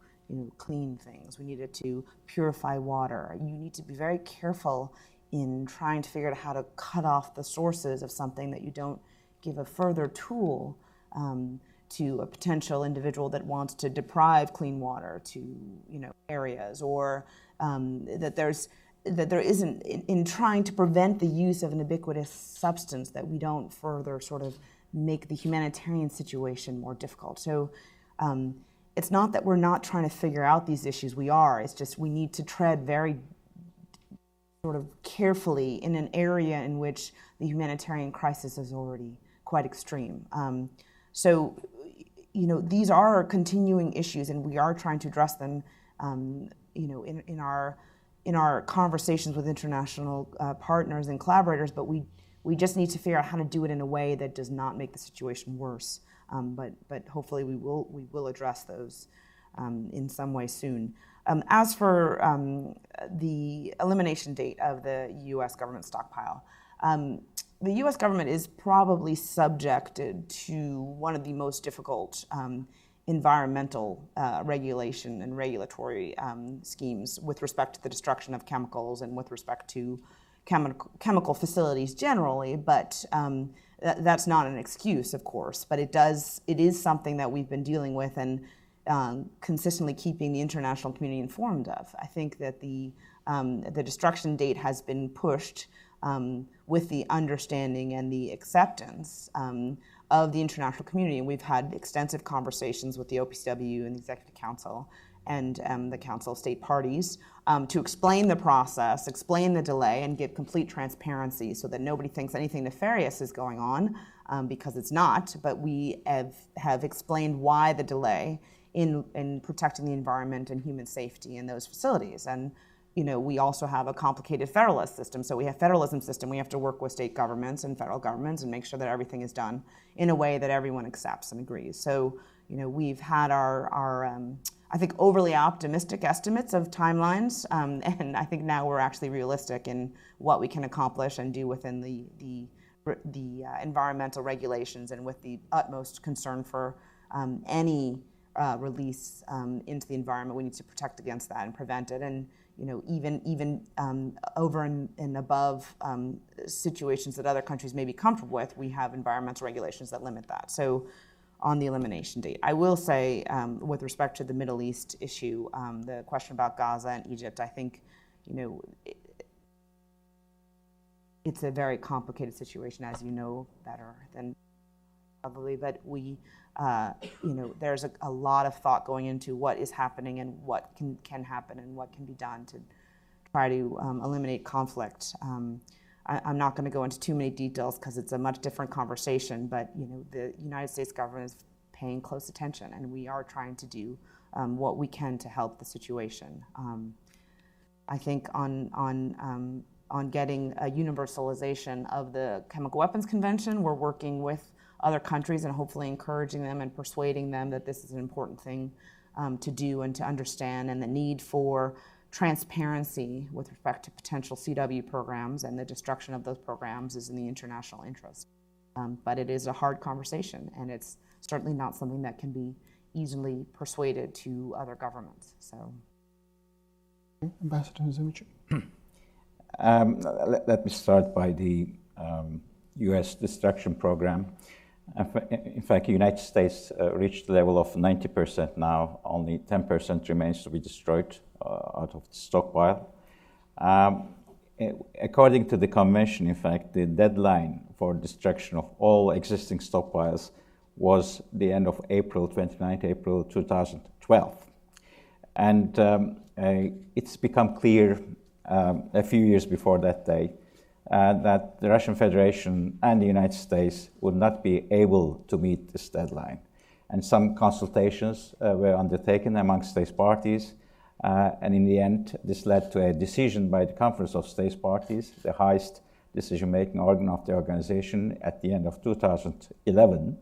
E: clean things. We need it to purify water. You need to be very careful in trying to figure out how to cut off the sources of something that you don't give a further tool to a potential individual that wants to deprive clean water to areas, or that there isn't, in trying to prevent the use of an ubiquitous substance, that we don't further sort of make the humanitarian situation more difficult. So it's not that we're not trying to figure out these issues, we are. It's just we need to tread very sort of carefully in an area in which the humanitarian crisis is already quite extreme. So these are continuing issues, and we are trying to address them in our conversations with international partners and collaborators, but we just need to figure out how to do it in a way that does not make the situation worse. But hopefully we will address those in some way soon. As for the elimination date of the U.S. government stockpile, the U.S. government is probably subjected to one of the most difficult environmental regulation and regulatory schemes with respect to the destruction of chemicals and with respect to chemical facilities generally, but that's not an excuse, of course, but it is something that we've been dealing with and consistently keeping the international community informed of. I think that the destruction date has been pushed with the understanding and the acceptance of the international community, and we've had extensive conversations with the OPCW and the Executive Council and the Council of State Parties to explain the process, explain the delay, and give complete transparency so that nobody thinks anything nefarious is going on, because it's not, but we have explained why the delay in protecting the environment and human safety in those facilities. And we also have a complicated federalist system. So we have federalism system. We have to work with state governments and federal governments and make sure that everything is done in a way that everyone accepts and agrees. So, we've had our I think, overly optimistic estimates of timelines, and I think now we're actually realistic in what we can accomplish and do within the environmental regulations, and with the utmost concern for any release into the environment. We need to protect against that and prevent it. And even over and above situations that other countries may be comfortable with, we have environmental regulations that limit that. So on the elimination date, I will say, with respect to the Middle East issue, the question about Gaza and Egypt, I think, it's a very complicated situation, as you know better than probably, but there's a lot of thought going into what is happening and what can happen and what can be done to try to eliminate conflict. I'm not going to go into too many details because it's a much different conversation, but the United States government is paying close attention, and we are trying to do what we can to help the situation. I think on getting a universalization of the Chemical Weapons Convention, we're working with other countries and hopefully encouraging them and persuading them that this is an important thing to do and to understand, and the need for transparency with respect to potential CW programs and the destruction of those programs is in the international interest. But it is a hard conversation, and it's certainly not something that can be easily persuaded to other governments. So,
D: Ambassador Üzümcü.
C: Let me start by the U.S. destruction program. In fact, the United States reached the level of 90% now. Only 10% remains to be destroyed out of the stockpile. According to the convention, in fact, the deadline for destruction of all existing stockpiles was the end of April, 29th April 2012. And it's become clear a few years before that day, that the Russian Federation and the United States would not be able to meet this deadline. And some consultations were undertaken among States parties, and in the end, this led to a decision by the Conference of States Parties, the highest decision-making organ of the organization, at the end of 2011,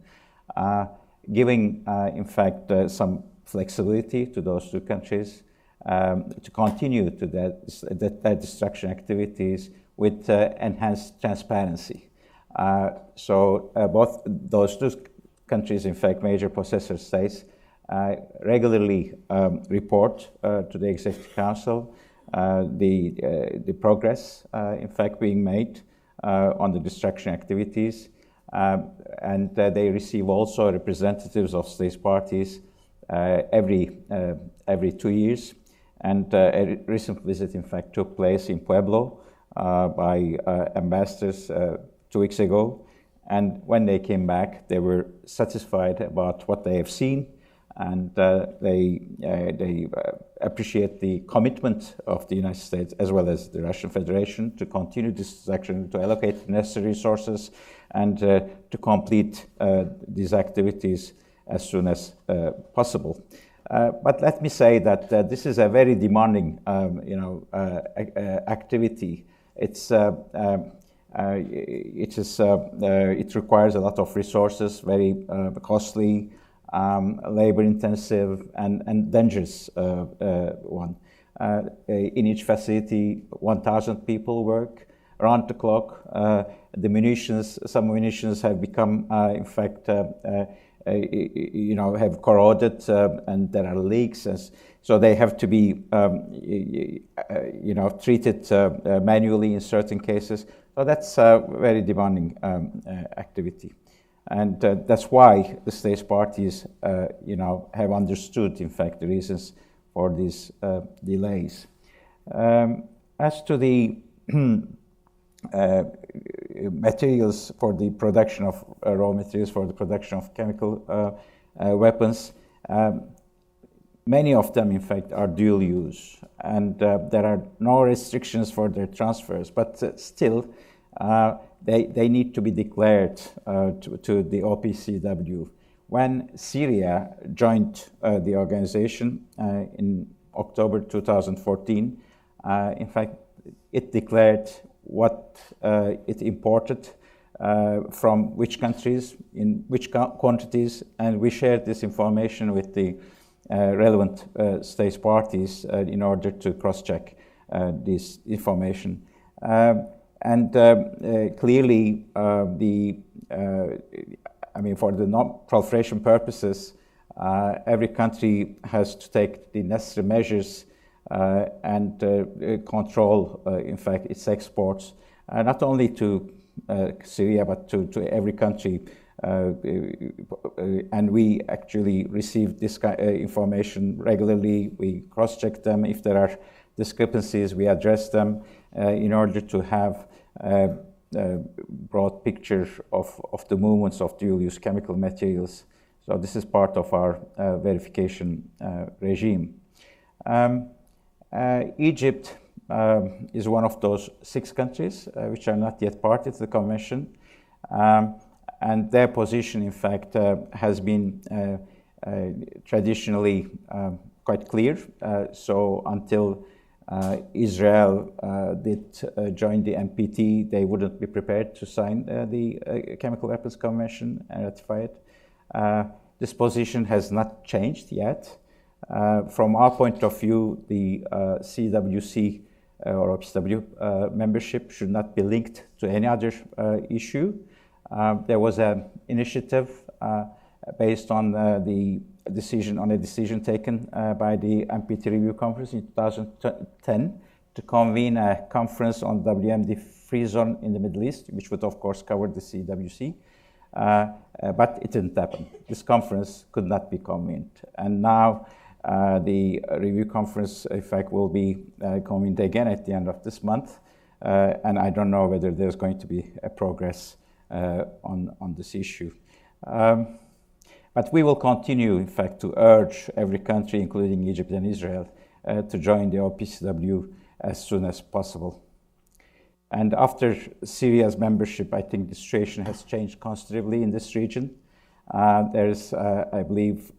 C: giving, in fact, some flexibility to those two countries to continue to that destruction activities with enhanced transparency. So both those two countries, in fact, major possessor states, regularly report to the Executive Council the progress, in fact, being made on the destruction activities. And they receive also representatives of states parties every 2 years. And a recent visit, in fact, took place in Pueblo by ambassadors 2 weeks ago. And when they came back, they were satisfied about what they have seen, and they appreciate the commitment of the United States as well as the Russian Federation to continue this action, to allocate the necessary resources, and to complete these activities as soon as possible. But let me say that this is a very demanding, activity. It requires a lot of resources, very costly, labor-intensive, and dangerous one. In each facility, 1,000 people work around the clock. The munitions, some munitions have become, in fact, have corroded, and there are leaks, and so they have to be, treated manually in certain cases. So that's a very demanding activity, and that's why the states parties, have understood, in fact, the reasons for these delays. As to the materials for the production of raw materials for the production of chemical weapons, many of them, in fact, are dual use, and there are no restrictions for their transfers, but still they need to be declared to the OPCW. When Syria joined the organization in October 2014, in fact, it declared what it imported from which countries, in which quantities, and we shared this information with the relevant states parties in order to cross-check this information. Clearly, for the non-proliferation purposes, every country has to take the necessary measures and control, in fact, its exports, not only to Syria, but to every country. And we actually receive this information regularly. We cross-check them. If there are discrepancies, we address them in order to have a broad picture of the movements of dual-use chemical materials. So this is part of our verification regime. Egypt is one of those 6 countries which are not yet party to the convention, and their position, in fact, has been traditionally quite clear. So until Israel did join the NPT, they wouldn't be prepared to sign the Chemical Weapons Convention and ratify it. This position has not changed yet. From our point of view, the CWC or OPCW membership should not be linked to any other issue. There was an initiative based on a decision taken by the NPT Review Conference in 2010 to convene a conference on WMD free zone in the Middle East, which would of course cover the CWC. But it didn't happen. This conference could not be convened. And now the review conference, in fact, will be convened again at the end of this month. And I don't know whether there's going to be a progress on this issue. But we will continue, in fact, to urge every country, including Egypt and Israel, to join the OPCW as soon as possible. And after Syria's membership, I think the situation has changed considerably in this region. There is, I believe,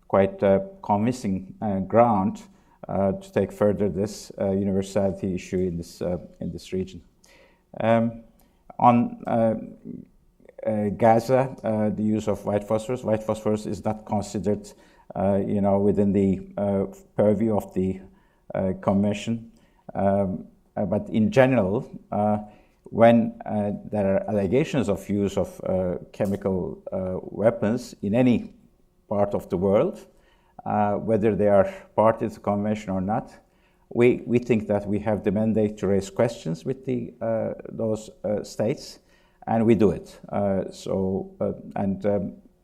C: quite convincing ground to take further this universality issue in this region. On Gaza, the use of white phosphorus. White phosphorus is not considered, within the purview of the convention. But in general, when there are allegations of use of chemical weapons in any part of the world, whether they are party to the convention or not, we think that we have the mandate to raise questions with those states, and we do it.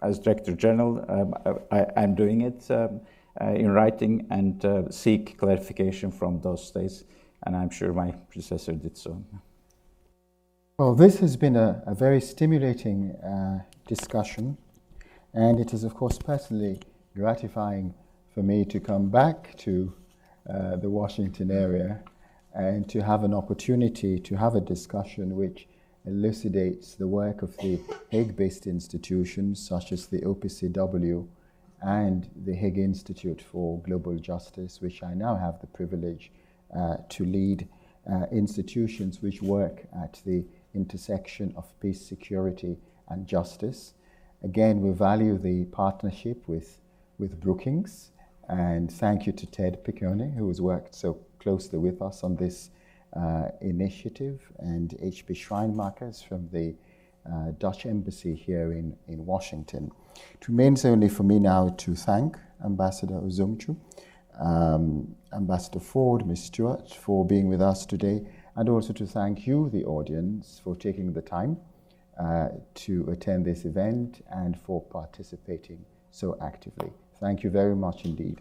C: As Director General, I'm doing it in writing and seek clarification from those states, and I'm sure my predecessor did so.
D: Well, this has been a very stimulating discussion, and it is, of course, personally gratifying for me to come back to the Washington area and to have an opportunity to have a discussion which elucidates the work of the Hague-based institutions such as the OPCW and the Hague Institute for Global Justice, which I now have the privilege to lead, institutions which work at the intersection of peace, security, and justice. Again, we value the partnership with Brookings, and thank you to Ted Piccone, who has worked so closely with us on this initiative, and H.P. Schrinemakers from the Dutch Embassy here in Washington. It remains only for me now to thank Ambassador Üzümcü, Ambassador Ford, Ms. Stewart, for being with us today, and also to thank you, the audience, for taking the time to attend this event and for participating so actively. Thank you very much indeed.